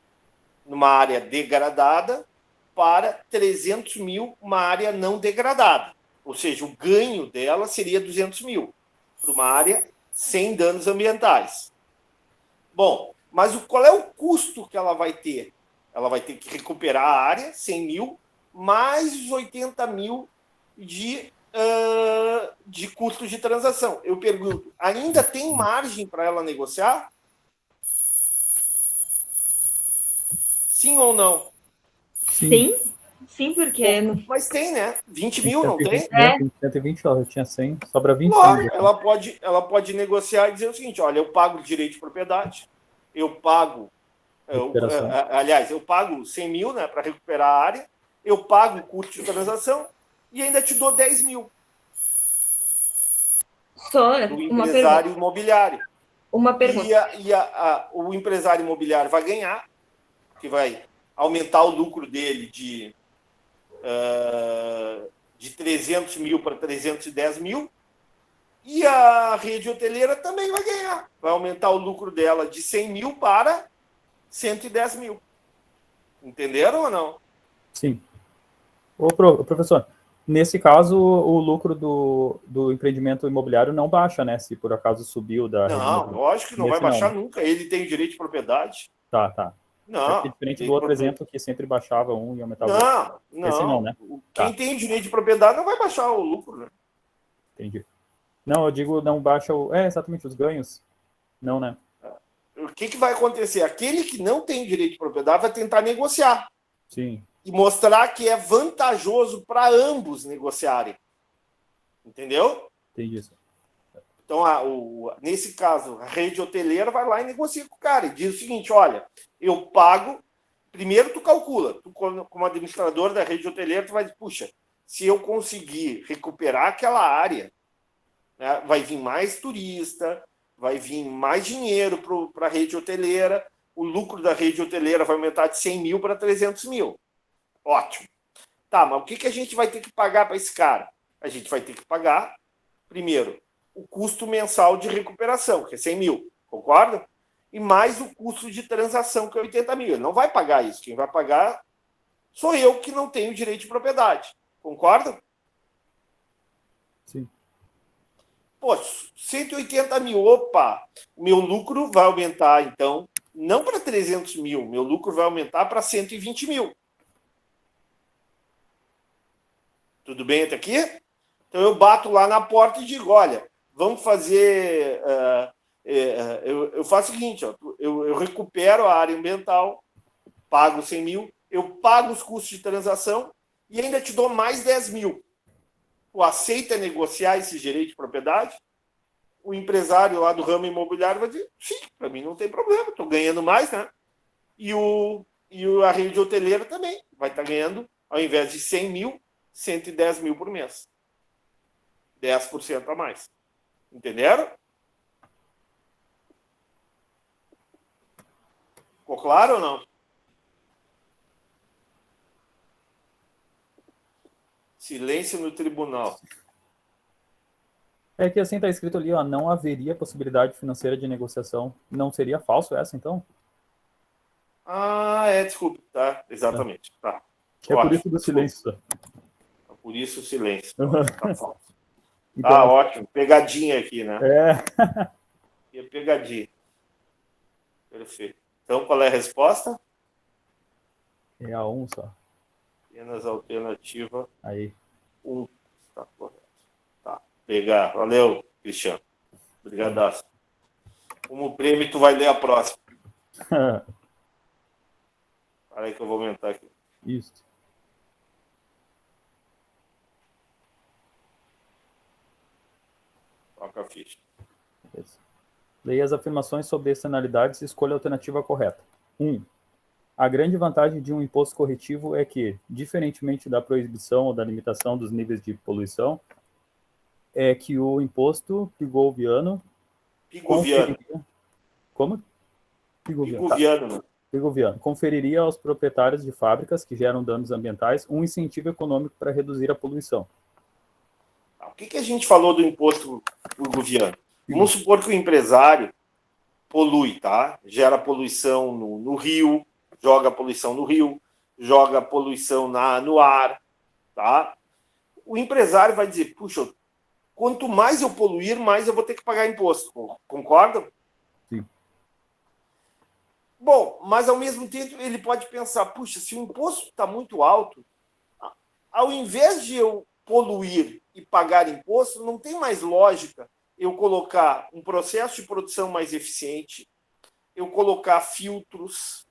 numa área degradada para 300 mil uma área não degradada. Ou seja, o ganho dela seria 200 mil para uma área sem danos ambientais. Bom, mas qual é o custo que ela vai ter? Ela vai ter que recuperar a área, 100 mil, mais os 80 mil de custos de transação. Eu pergunto, ainda tem margem para ela negociar? Sim ou não? Sim, porque... Mas tem, né? 20 mil, não tem? Tem 120, eu tinha 100, sobra 20. Claro, ela pode negociar e dizer o seguinte, olha, eu pago o direito de propriedade, eu pago... aliás, eu pago 100 mil, né, para recuperar a área, eu pago o custo de transação e ainda te dou 10 mil. Só do empresário imobiliário. Uma pergunta. E o empresário imobiliário vai ganhar, que vai aumentar o lucro dele de 300 mil para 310 mil, e a rede hoteleira também vai ganhar. Vai aumentar o lucro dela de 100 mil para 110 mil. Entenderam ou não? Sim. Professor, nesse caso, o lucro do empreendimento imobiliário não baixa, né? Se por acaso subiu da... Não, lógico que não vai baixar nunca. Ele tem o direito de propriedade. Tá. Não. É diferente do outro exemplo que sempre baixava um e aumentava o outro. Não. Esse não, né? Quem tem direito de propriedade não vai baixar o lucro, né? Entendi. Não, eu digo, não baixa exatamente, os ganhos. Não, né? O que vai acontecer? Aquele que não tem direito de propriedade vai tentar negociar. Sim. E mostrar que é vantajoso para ambos negociarem. Entendeu? Entendi isso. Então, nesse caso, a rede hoteleira vai lá e negocia com o cara e diz o seguinte, olha, eu pago... Primeiro tu calcula, tu como administrador da rede hoteleira, tu vai dizer, puxa, se eu conseguir recuperar aquela área, né, vai vir mais turista, vai vir mais dinheiro para a rede hoteleira, o lucro da rede hoteleira vai aumentar de 100 mil para 300 mil. Ótimo. Tá, mas o que a gente vai ter que pagar para esse cara? A gente vai ter que pagar, primeiro, o custo mensal de recuperação, que é 100 mil, concorda? E mais o custo de transação, que é 80 mil. Ele não vai pagar isso. Quem vai pagar sou eu, que não tenho direito de propriedade. Concorda? Sim. Pô, 180 mil, opa, meu lucro vai aumentar, então, não para 300 mil, meu lucro vai aumentar para 120 mil. Tudo bem até aqui? Então eu bato lá na porta e digo, olha, vamos fazer... eu faço o seguinte, ó, eu recupero a área ambiental, pago 100 mil, eu pago os custos de transação e ainda te dou mais 10 mil. Tu aceita negociar esse direito de propriedade? O empresário lá do ramo imobiliário vai dizer, sim, para mim não tem problema, estou ganhando mais, né? E a rede hoteleira também vai estar ganhando, ao invés de 100 mil, 110 mil por mês. 10% a mais. Entenderam? Ficou claro ou não? Silêncio no tribunal. É que assim está escrito ali, ó, não haveria possibilidade financeira de negociação. Não seria falso essa, então? Desculpe, tá? Exatamente. Tá. É por isso do silêncio. Por isso o silêncio. Tá falso. Então, Tá ótimo. Pegadinha aqui, né? É. Pegadinha. Perfeito. Então, qual é a resposta? É a 1 só. Apenas a alternativa Aí. 1. Está correto. Tá. Pegar. Valeu, Cristiano. Obrigadaço. Como prêmio, tu vai ler a próxima. Para aí que eu vou aumentar aqui. Isso. Toca a ficha. Leia as afirmações sobre externalidades e escolha a alternativa correta. 1. A grande vantagem de um imposto corretivo é que, diferentemente da proibição ou da limitação dos níveis de poluição, é que o imposto pigoviano... Como? Pigoviano. Conferiria aos proprietários de fábricas que geram danos ambientais um incentivo econômico para reduzir a poluição. O que a gente falou do imposto pigoviano? Vamos supor que o empresário polui, tá? Gera poluição no rio, joga poluição no rio, joga poluição no ar, tá? O empresário vai dizer, puxa, quanto mais eu poluir, mais eu vou ter que pagar imposto. Concordam? Sim. Bom, mas ao mesmo tempo ele pode pensar, puxa, se o imposto está muito alto, ao invés de eu poluir e pagar imposto, não tem mais lógica eu colocar um processo de produção mais eficiente, eu colocar filtros,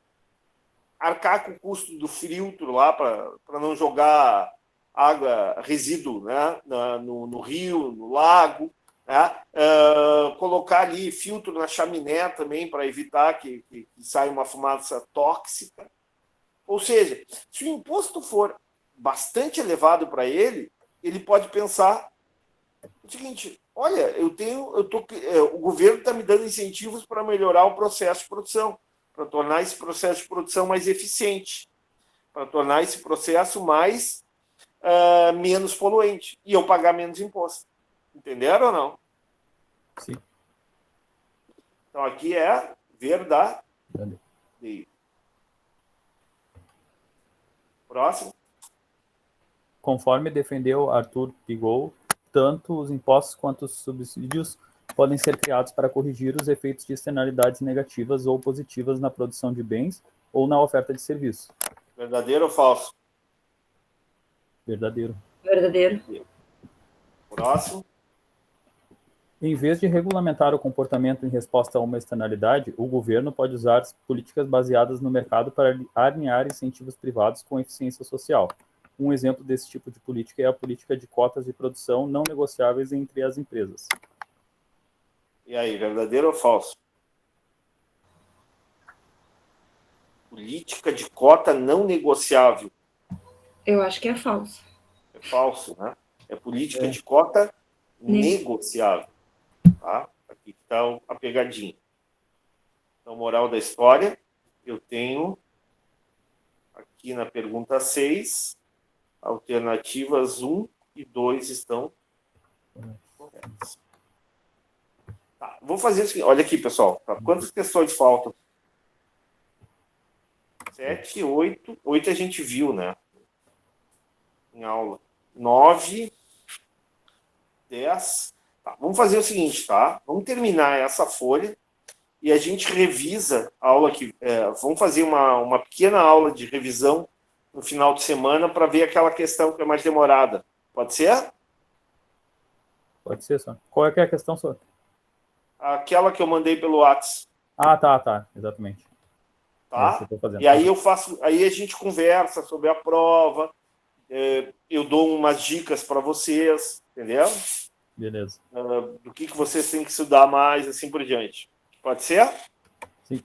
arcar com o custo do filtro lá para não jogar água, resíduo, né, no rio, no lago, né, colocar ali filtro na chaminé também para evitar que saia uma fumaça tóxica. Ou seja, se o imposto for bastante elevado para ele, ele pode pensar o seguinte, olha, o governo está me dando incentivos para melhorar o processo de produção, para tornar esse processo de produção mais eficiente, para tornar esse processo menos poluente, e eu pagar menos imposto. Entenderam ou não? Sim. Então aqui é verdade. Próximo. Conforme defendeu Arthur Pigou, tanto os impostos quanto os subsídios podem ser criados para corrigir os efeitos de externalidades negativas ou positivas na produção de bens ou na oferta de serviços. Verdadeiro ou falso? Verdadeiro. Verdadeiro. Próximo. Em vez de regulamentar o comportamento em resposta a uma externalidade, o governo pode usar políticas baseadas no mercado para alinhar incentivos privados com eficiência social. Um exemplo desse tipo de política é a política de cotas de produção não negociáveis entre as empresas. E aí, verdadeiro ou falso? Política de cota não negociável. Eu acho que é falso. É falso, né? É política de cota negociável. Tá? Aqui está a pegadinha. Então, moral da história, eu tenho aqui na pergunta 6 Alternativas 1 e 2 estão corretas. Tá, vou fazer o seguinte. Olha aqui, pessoal. Tá? Quantas questões faltam? 7, 8. 8 a gente viu, né? Em aula. 9, 10. Tá, vamos fazer o seguinte, tá? Vamos terminar essa folha e a gente revisa a aula que... vamos fazer uma pequena aula de revisão no final de semana para ver aquela questão que é mais demorada. Pode ser? Pode ser, senhor. Qual é que é a questão, senhor? Aquela que eu mandei pelo WhatsApp. Ah, tá. Exatamente. É isso que Tá? eu tô fazendo. E aí aí a gente conversa sobre a prova, eu dou umas dicas para vocês, entendeu? Beleza. Do que vocês têm que estudar mais, assim por diante. Pode ser? Sim.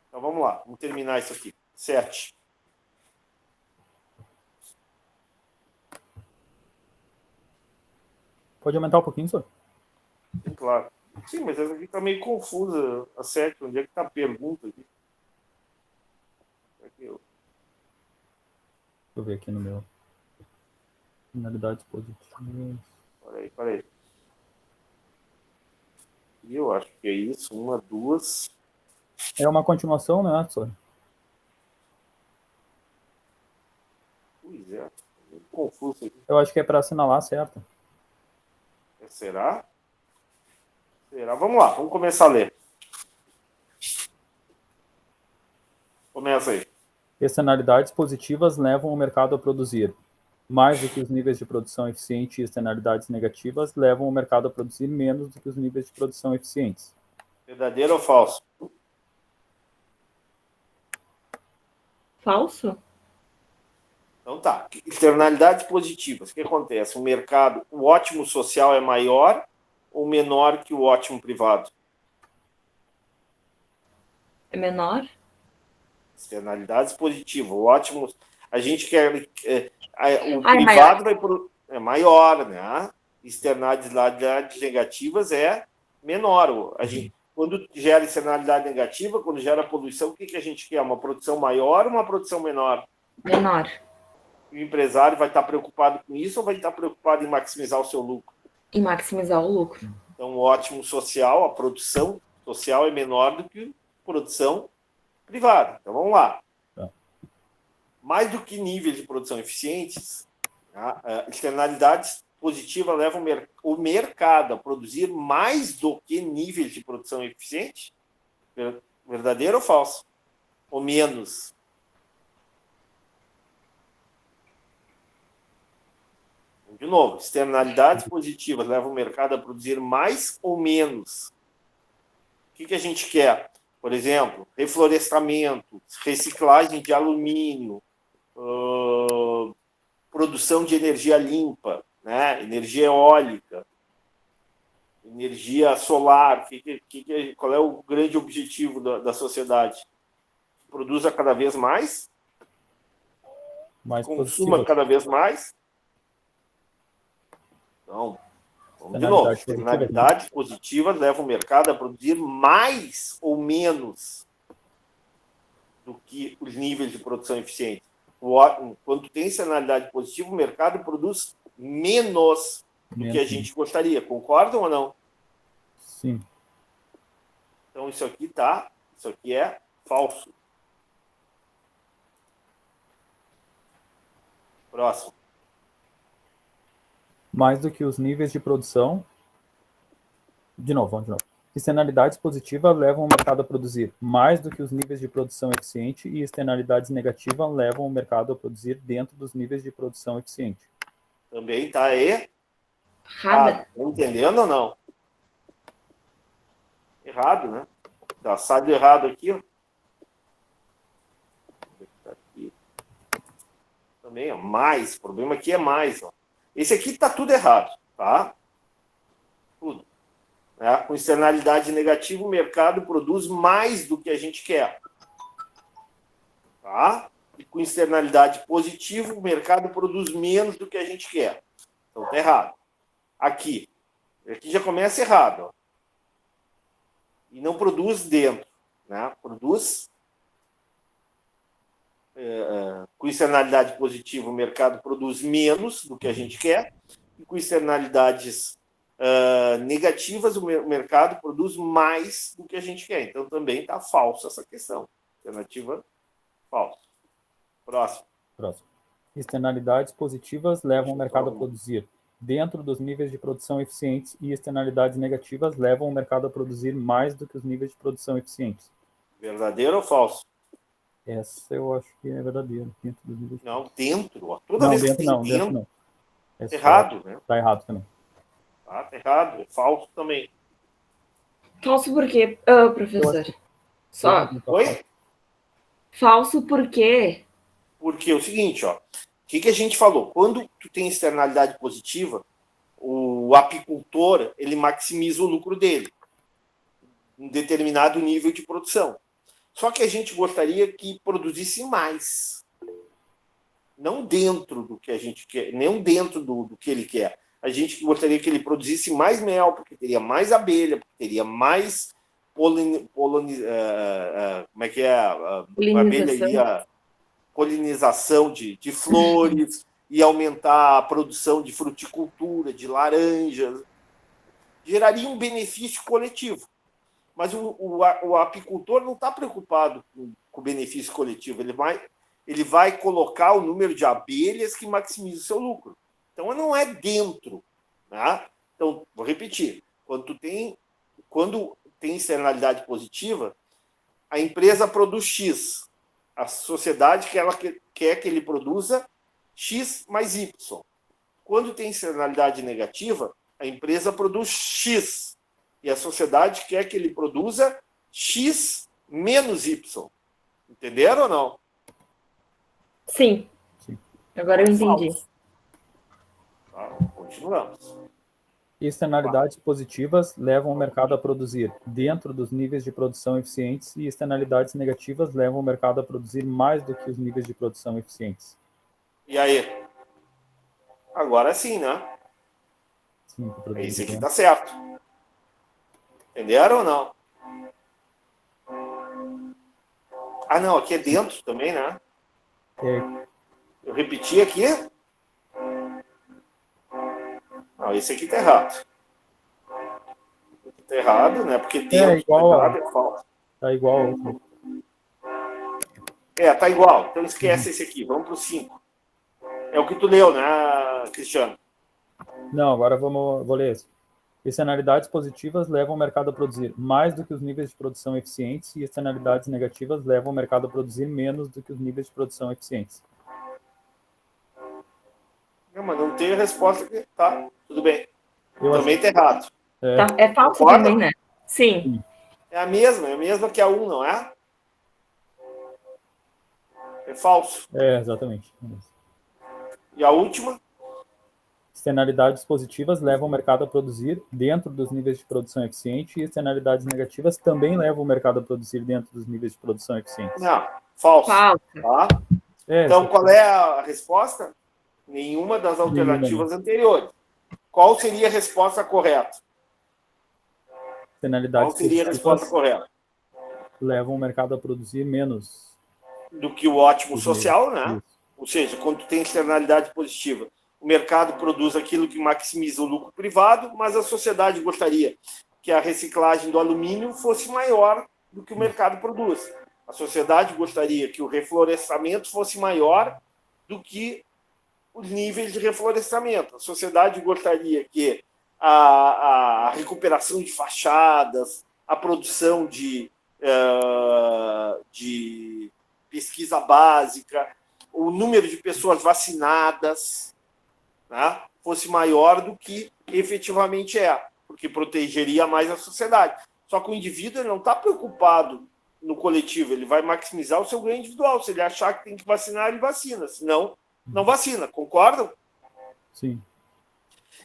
Então vamos lá, vamos terminar isso aqui. 7. Pode aumentar um pouquinho, senhor? Sim, claro. Sim, mas essa aqui está meio confusa, a 7. Onde é que está a pergunta aqui? Deixa eu ver aqui no meu. Finalidades positivas. Peraí. E eu acho que é isso. 1, 2. É uma continuação, né, senhor? Pois é. Meio confuso aqui. Eu acho que é para assinalar certo. Será? Vamos lá, vamos começar a ler. Começa aí. Externalidades positivas levam o mercado a produzir mais do que os níveis de produção eficiente e externalidades negativas levam o mercado a produzir menos do que os níveis de produção eficientes. Verdadeiro ou falso? Falso? Então tá. Externalidades positivas. O que acontece? O ótimo social é maior ou menor que o ótimo privado? É menor? Externalidades positivas. O ótimo... A gente quer... o Ah, é privado é maior, né? Externalidades negativas é menor. Quando gera externalidade negativa, quando gera poluição, o que a gente quer? Uma produção maior ou uma produção menor? Menor. O empresário vai estar preocupado com isso ou vai estar preocupado em maximizar o seu lucro? E maximizar o lucro. Então, o ótimo social, a produção social é menor do que a produção privada. Então, vamos lá. Tá. Mais do que níveis de produção eficientes, externalidades positivas levam o mercado a produzir mais do que níveis de produção eficiente? Verdadeiro ou falso? Ou menos? De novo, externalidades positivas levam o mercado a produzir mais ou menos? O que a gente quer? Por exemplo, reflorestamento, reciclagem de alumínio, produção de energia limpa, né? Energia eólica, energia solar. Qual é o grande objetivo da sociedade? Produza cada vez mais? Consuma positivas. cada vez mais? Então, vamos de novo. Externalidades positivas levam o mercado a produzir mais ou menos do que os níveis de produção eficiente. Quando tem externalidade positiva, o mercado produz menos do que a gente gostaria. Concordam ou não? Sim. Então, isso aqui é falso. Próximo. Mais do que os níveis de produção. Vamos de novo. Externalidades positivas levam o mercado a produzir mais do que os níveis de produção eficiente e externalidades negativas levam o mercado a produzir dentro dos níveis de produção eficiente. Também está errado. Errada. Tá entendendo ou não? Errado, né? Tá, sai do errado aqui, ó. Aqui. Também, ó, mais. O problema aqui é mais, ó. Esse aqui está tudo errado, tá? Tudo. Com externalidade negativa, o mercado produz mais do que a gente quer. Tá? E com externalidade positiva, o mercado produz menos do que a gente quer. Então, está errado. Aqui já começa errado. Ó. E não produz dentro. Né? Produz com externalidade positiva, o mercado produz menos do que a gente quer, e com externalidades negativas, o mercado produz mais do que a gente quer. Então, também está falsa essa questão. Alternativa falsa. Próximo. Externalidades positivas levam o mercado a produzir dentro dos níveis de produção eficientes e externalidades negativas levam o mercado a produzir mais do que os níveis de produção eficientes. Verdadeiro ou falso? Essa eu acho que é verdadeira. Dentro dos níveis de... Não, dentro. Ó. Toda Não, vez dentro que não, tem dentro não. tá errado, né? Tá errado também. Tá errado. É falso também. Falso por quê, professor? Só. Oi? Falso por quê? Porque é o seguinte, ó. O que a gente falou? Quando tu tem externalidade positiva, o apicultor, ele maximiza o lucro dele em determinado nível de produção. Só que a gente gostaria que produzisse mais. Não dentro do que a gente quer, nem dentro do que ele quer. A gente gostaria que ele produzisse mais mel, porque teria mais abelha, porque teria mais como é que é? A abelha ia polinização de flores, e aumentar a produção de fruticultura, de laranjas. Geraria um benefício coletivo. Mas o apicultor não está preocupado com o benefício coletivo. Ele vai colocar o número de abelhas que maximiza o seu lucro. Então, não é dentro. Né? Então, vou repetir. Quando tem externalidade positiva, a empresa produz X. A sociedade quer que ele produza X mais Y. Quando tem externalidade negativa, a empresa produz X. E a sociedade quer que ele produza X menos Y. Entenderam ou não? Sim. Agora eu entendi. Tá, continuamos. Externalidades positivas levam o mercado a produzir dentro dos níveis de produção eficientes e externalidades negativas levam o mercado a produzir mais do que os níveis de produção eficientes. E aí? Agora sim, né? Sim, Esse aqui tá certo. Entenderam ou não? Ah, não, aqui é dentro também, né? Eu repeti aqui. Não, esse aqui tá errado. Tá errado, né? Porque dentro igual, tá errado, é falso. Tá igual ao outro. Tá igual. Então esquece esse aqui. Vamos pro 5. É o que tu leu, né, Cristiano? Não, agora vou ler esse. Externalidades positivas levam o mercado a produzir mais do que os níveis de produção eficientes e externalidades negativas levam o mercado a produzir menos do que os níveis de produção eficientes. Não, mas não tem resposta aqui. Tá, tudo bem. Eu também tá errado. Tá, é falso Concorda? também, né? Sim. É a mesma que a 1, não é? É falso. Exatamente. E a última? Externalidades positivas levam o mercado a produzir dentro dos níveis de produção eficiente e externalidades negativas também levam o mercado a produzir dentro dos níveis de produção eficientes. Não, falso. Falso. Tá? Então, qual é a resposta? Nenhuma das alternativas anteriores. Qual seria a resposta correta? Externalidades Qual seria a resposta correta? Levam o mercado a produzir menos do que o ótimo social, né? Isso. Ou seja, quando tu tem externalidade positiva, o mercado produz aquilo que maximiza o lucro privado, mas a sociedade gostaria que a reciclagem do alumínio fosse maior do que o mercado produz. A sociedade gostaria que o reflorestamento fosse maior do que os níveis de reflorestamento. A sociedade gostaria que a recuperação de fachadas, a produção de pesquisa básica, o número de pessoas vacinadas, né, fosse maior do que efetivamente é, porque protegeria mais a sociedade. Só que o indivíduo ele não está preocupado no coletivo, ele vai maximizar o seu ganho individual. Se ele achar que tem que vacinar, ele vacina, senão não vacina. Concordam? Sim.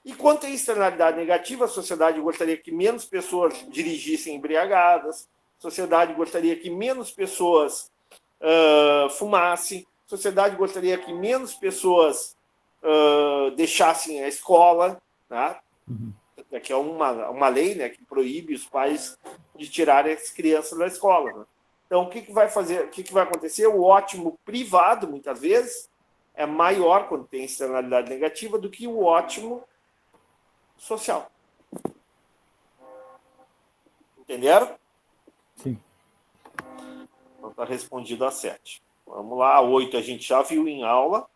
E quanto à externalidade negativa, a sociedade gostaria que menos pessoas dirigissem embriagadas, a sociedade gostaria que menos pessoas fumassem, a sociedade gostaria que menos pessoas deixassem a escola, né? Que é uma lei, né, que proíbe os pais de tirarem as crianças da escola. Né? Então, o que vai fazer? O que vai acontecer? O ótimo privado, muitas vezes, é maior quando tem externalidade negativa do que o ótimo social. Entenderam? Sim. Então, está respondido a 7. Vamos lá, a 8 a gente já viu em aula.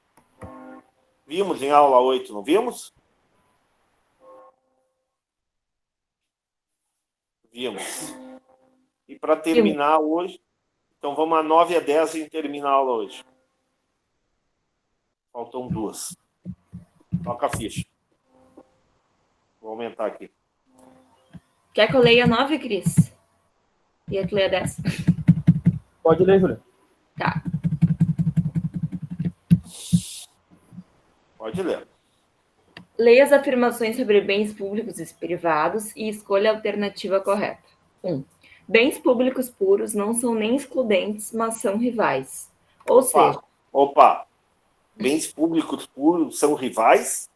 Vimos em aula 8, não vimos? Vimos. E para terminar hoje, então vamos a 9 e a 10 a gente termina a aula hoje. Faltam 2. Toca a ficha. Vou aumentar aqui. Quer que eu leia 9, Cris? E a tu leia 10? Pode ler, Júlia. Tá. Pode ler. Leia as afirmações sobre bens públicos e privados e escolha a alternativa correta. 1. Bens públicos puros não são nem excludentes, mas são rivais. Ou seja... Opa! Bens públicos puros são rivais?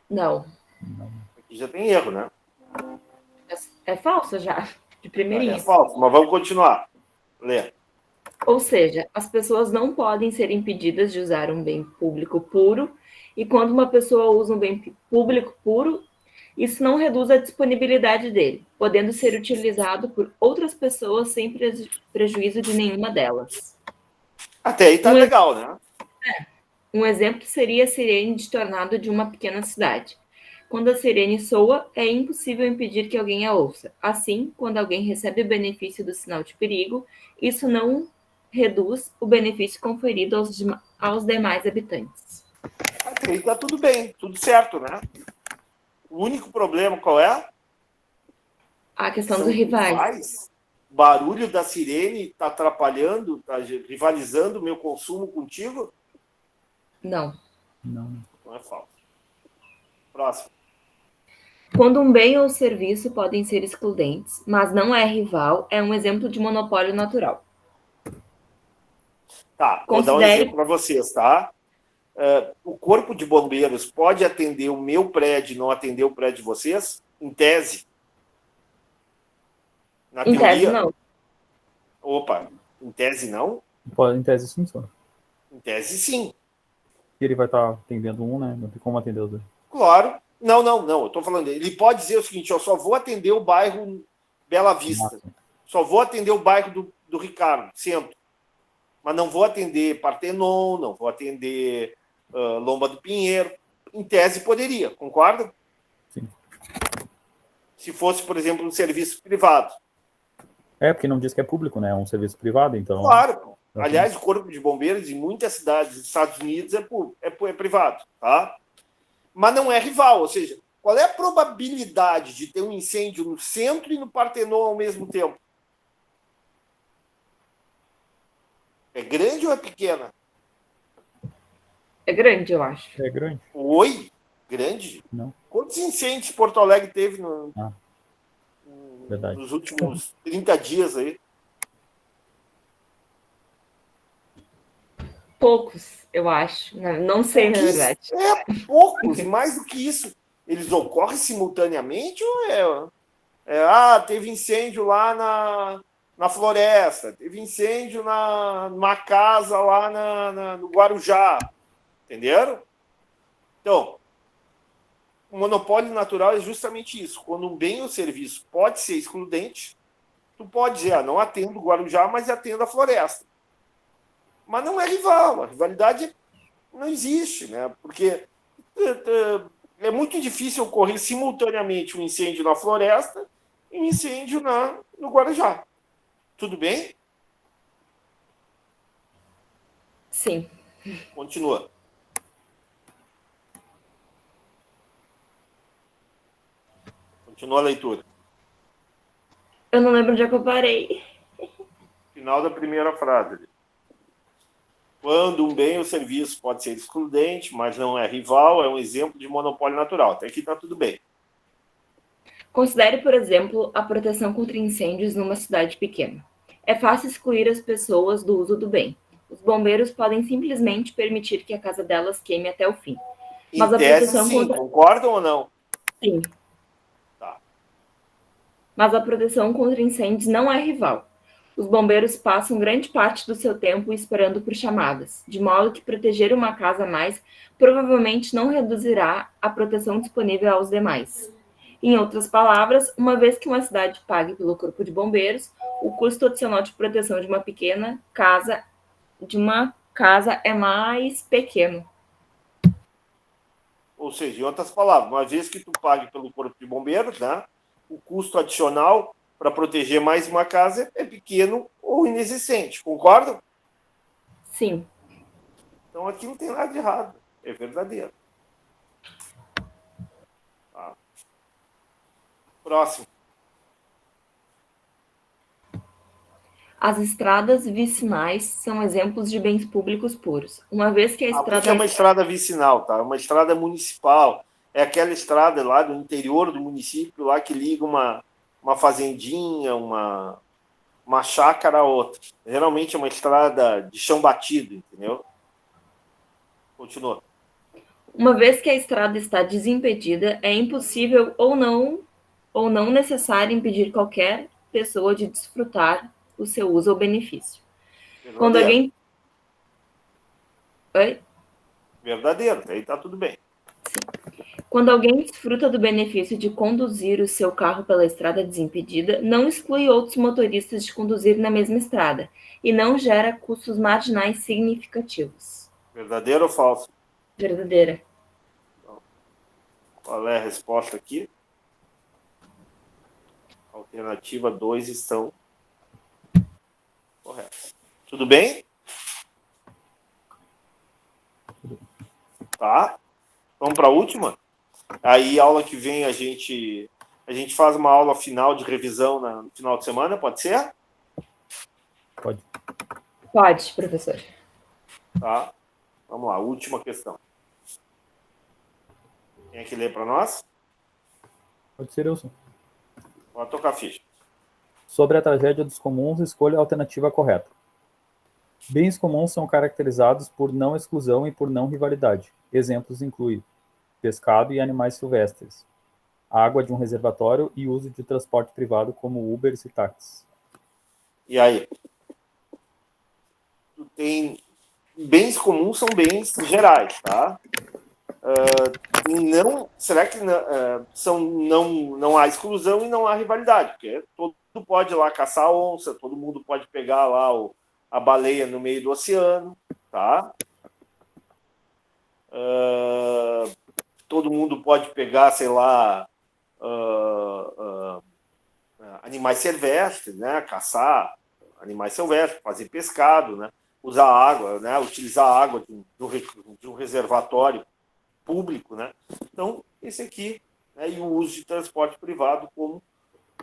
Não. Aqui já tem erro, né? É falso já, de primeirinha. É falso, mas vamos continuar. Lê. Ou seja, as pessoas não podem ser impedidas de usar um bem público puro, e quando uma pessoa usa um bem público puro, isso não reduz a disponibilidade dele, podendo ser utilizado por outras pessoas sem prejuízo de nenhuma delas. Até aí tá legal, né? Um exemplo seria a sirene de tornado de uma pequena cidade. Quando a sirene soa, é impossível impedir que alguém a ouça. Assim, quando alguém recebe o benefício do sinal de perigo, isso não reduz o benefício conferido aos demais habitantes. Até aí tá tudo bem, tudo certo, né? O único problema qual é? A questão dos rivais. O barulho da sirene está atrapalhando, está rivalizando o meu consumo contigo? Não. Não. Não é falso. Próximo. Quando um bem ou serviço podem ser excludentes, mas não é rival, é um exemplo de monopólio natural. Tá, vou dar um exemplo para vocês, tá? O corpo de bombeiros pode atender o meu prédio e não atender o prédio de vocês? Em tese. Na em teoria? tese, não. Opa, em tese não? Em tese, sim, só. Em tese, sim. E ele vai estar atendendo um, né? Não tem como atender os dois. Claro. Não. Eu estou falando. Ele pode dizer o seguinte: eu só vou atender o bairro Bela Vista. Nossa. Só vou atender o bairro do Ricardo, centro. Mas não vou atender Partenon, não vou atender Lomba do Pinheiro. Em tese, poderia, concorda? Sim. Se fosse, por exemplo, um serviço privado. É, porque não diz que é público, né? É um serviço privado, então... Claro. Aliás, o Corpo de Bombeiros, em muitas cidades dos Estados Unidos, é privado, tá? Mas não é rival, ou seja, qual é a probabilidade de ter um incêndio no centro e no Partenon ao mesmo tempo? É grande ou é pequena? É grande, eu acho. É grande. Oi? Grande? Não. Quantos incêndios Porto Alegre teve Verdade. nos últimos 30 dias aí? Poucos, eu acho. Não sei, na verdade. Poucos, e mais do que isso. Eles ocorrem simultaneamente ou teve incêndio lá na floresta, teve incêndio numa casa lá no Guarujá. Entenderam? Então, o monopólio natural é justamente isso. Quando um bem ou serviço pode ser excludente, tu pode dizer, não atendo o Guarujá, mas atendo a floresta. Mas não é rival. A rivalidade não existe, né? Porque é muito difícil ocorrer simultaneamente um incêndio na floresta e um incêndio no Guarujá. Tudo bem? Sim. Continua. Continua a leitura. Eu não lembro onde é que eu parei. Final da primeira frase. Quando um bem ou serviço pode ser excludente, mas não é rival, é um exemplo de monopólio natural. Até aqui está tudo bem. Considere, por exemplo, a proteção contra incêndios numa cidade pequena. É fácil excluir as pessoas do uso do bem. Os bombeiros podem simplesmente permitir que a casa delas queime até o fim. Mas Em a tese, proteção sim. contra... Concordam ou não? Sim. Tá. Mas a proteção contra incêndios não é rival. Os bombeiros passam grande parte do seu tempo esperando por chamadas, de modo que proteger uma casa a mais provavelmente não reduzirá a proteção disponível aos demais. Em outras palavras, uma vez que uma cidade pague pelo corpo de bombeiros, o custo adicional de proteção de uma casa é mais pequeno. Ou seja, em outras palavras, uma vez que tu pague pelo corpo de bombeiros, né, o custo adicional para proteger mais uma casa é pequeno ou inexistente, concordam? Sim. Então aqui não tem nada de errado, é verdadeiro. Tá. Próximo. As estradas vicinais são exemplos de bens públicos puros. Uma vez que a O estrada... que é uma estrada vicinal, tá? Uma estrada municipal. É aquela estrada lá do interior do município, lá que liga uma fazendinha, uma chácara a outra. Geralmente é uma estrada de chão batido, entendeu? Continua. Uma vez que a estrada está desimpedida, é impossível ou não necessário impedir qualquer pessoa de desfrutar o seu uso ou benefício. Quando alguém... Oi? Verdadeiro, aí tá tudo bem. Quando alguém desfruta do benefício de conduzir o seu carro pela estrada desimpedida, não exclui outros motoristas de conduzir na mesma estrada e não gera custos marginais significativos. Verdadeiro ou falso? Verdadeira. Qual é a resposta aqui? Alternativa 2 estão corretas. Tudo bem? Tá. Vamos para a última? Aí, aula que vem, a gente faz uma aula final de revisão no final de semana, pode ser? Pode. Pode, professor. Tá. Vamos lá, última questão. Quem é que lê para nós? Pode ser eu, sim. Pode tocar a ficha. Sobre a tragédia dos comuns, escolha a alternativa correta. Bens comuns são caracterizados por não exclusão e por não rivalidade. Exemplos incluem pescado e animais silvestres, água de um reservatório e uso de transporte privado como Ubers e táxis. E aí? Bens comuns são bens gerais, tá? Será que não há exclusão e não há rivalidade? Porque todo mundo pode ir lá caçar onça, todo mundo pode pegar lá a baleia no meio do oceano, tá? Todo mundo pode pegar, sei lá, animais silvestres, né? Caçar animais silvestres, fazer pescado, né? Usar água, né? Utilizar a água de um reservatório público, né? Então, esse aqui, né? E o uso de transporte privado como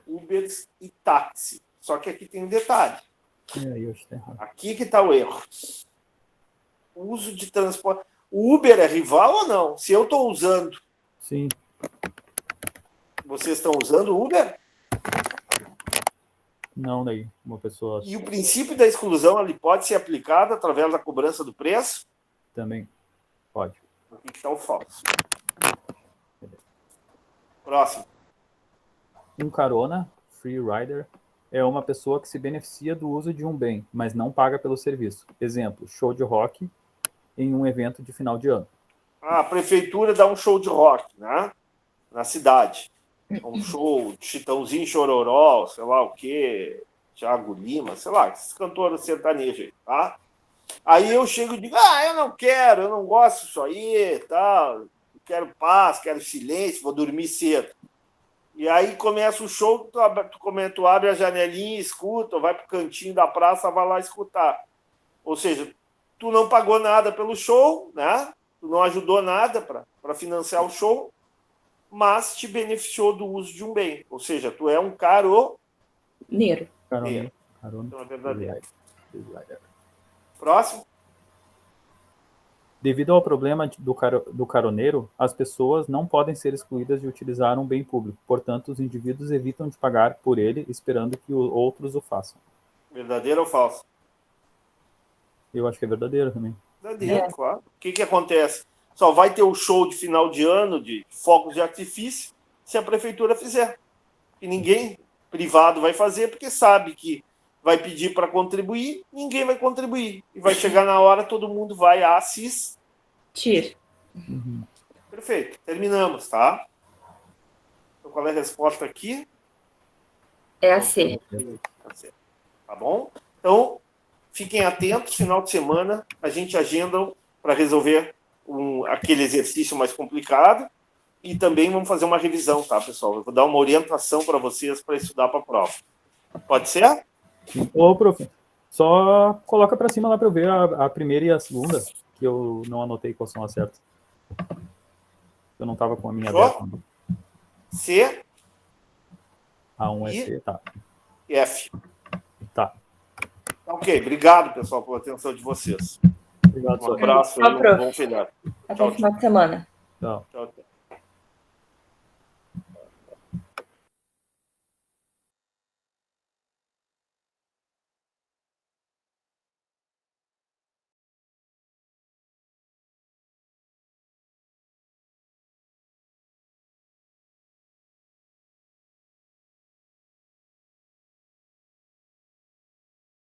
Ubers e táxi. Só que aqui tem um detalhe. Aqui que está o erro. O uso de transporte... O Uber é rival ou não? Se eu estou usando... Sim. Vocês estão usando o Uber? Não, daí, uma pessoa... E o princípio da exclusão ele pode ser aplicado através da cobrança do preço? Também pode. Aqui está o falso. Próximo. Um carona, free rider, é uma pessoa que se beneficia do uso de um bem, mas não paga pelo serviço. Exemplo, show de rock em um evento de final de ano. A prefeitura dá um show de rock, né? Na cidade. Um show de Chitãozinho Chororó, sei lá o quê, Thiago Lima, sei lá, esses cantores sertanejos aí, tá? Aí eu chego e digo, eu não quero, eu não gosto disso aí, tal, quero paz, quero silêncio, vou dormir cedo. E aí começa o show, tu abre a janelinha, escuta, vai pro cantinho da praça, vai lá escutar. Ou seja, tu não pagou nada pelo show, né? Tu não ajudou nada para financiar o show, mas te beneficiou do uso de um bem. Ou seja, tu é um caroneiro. Carona. Então é verdadeiro. Próximo. Devido ao problema do caroneiro, as pessoas não podem ser excluídas de utilizar um bem público. Portanto, os indivíduos evitam de pagar por ele, esperando que outros o façam. Verdadeiro ou falso? Eu acho que é verdadeiro também. Verdadeiro, claro. O que acontece? Só vai ter o show de final de ano de fogos de artifício se a prefeitura fizer. E ninguém privado vai fazer porque sabe que vai pedir para contribuir, ninguém vai contribuir. E vai chegar na hora, todo mundo vai assistir. Perfeito. Terminamos, tá? Então, qual é a resposta aqui? É a C. Tá bom? Então, fiquem atentos, final de semana, a gente agenda para resolver aquele exercício mais complicado e também vamos fazer uma revisão, tá, pessoal? Eu vou dar uma orientação para vocês para estudar para a prova. Pode ser? Ô, prof, só coloca para cima lá para eu ver a primeira e a segunda, que eu não anotei quais são as certas. Eu não estava com a minha aberta. C. A1 é C, tá. E F. Tá. Ok, obrigado, pessoal, pela atenção de vocês. Obrigado, Um abraço e um bom feriado. Até o final de semana. Tchau. Tchau, tchau.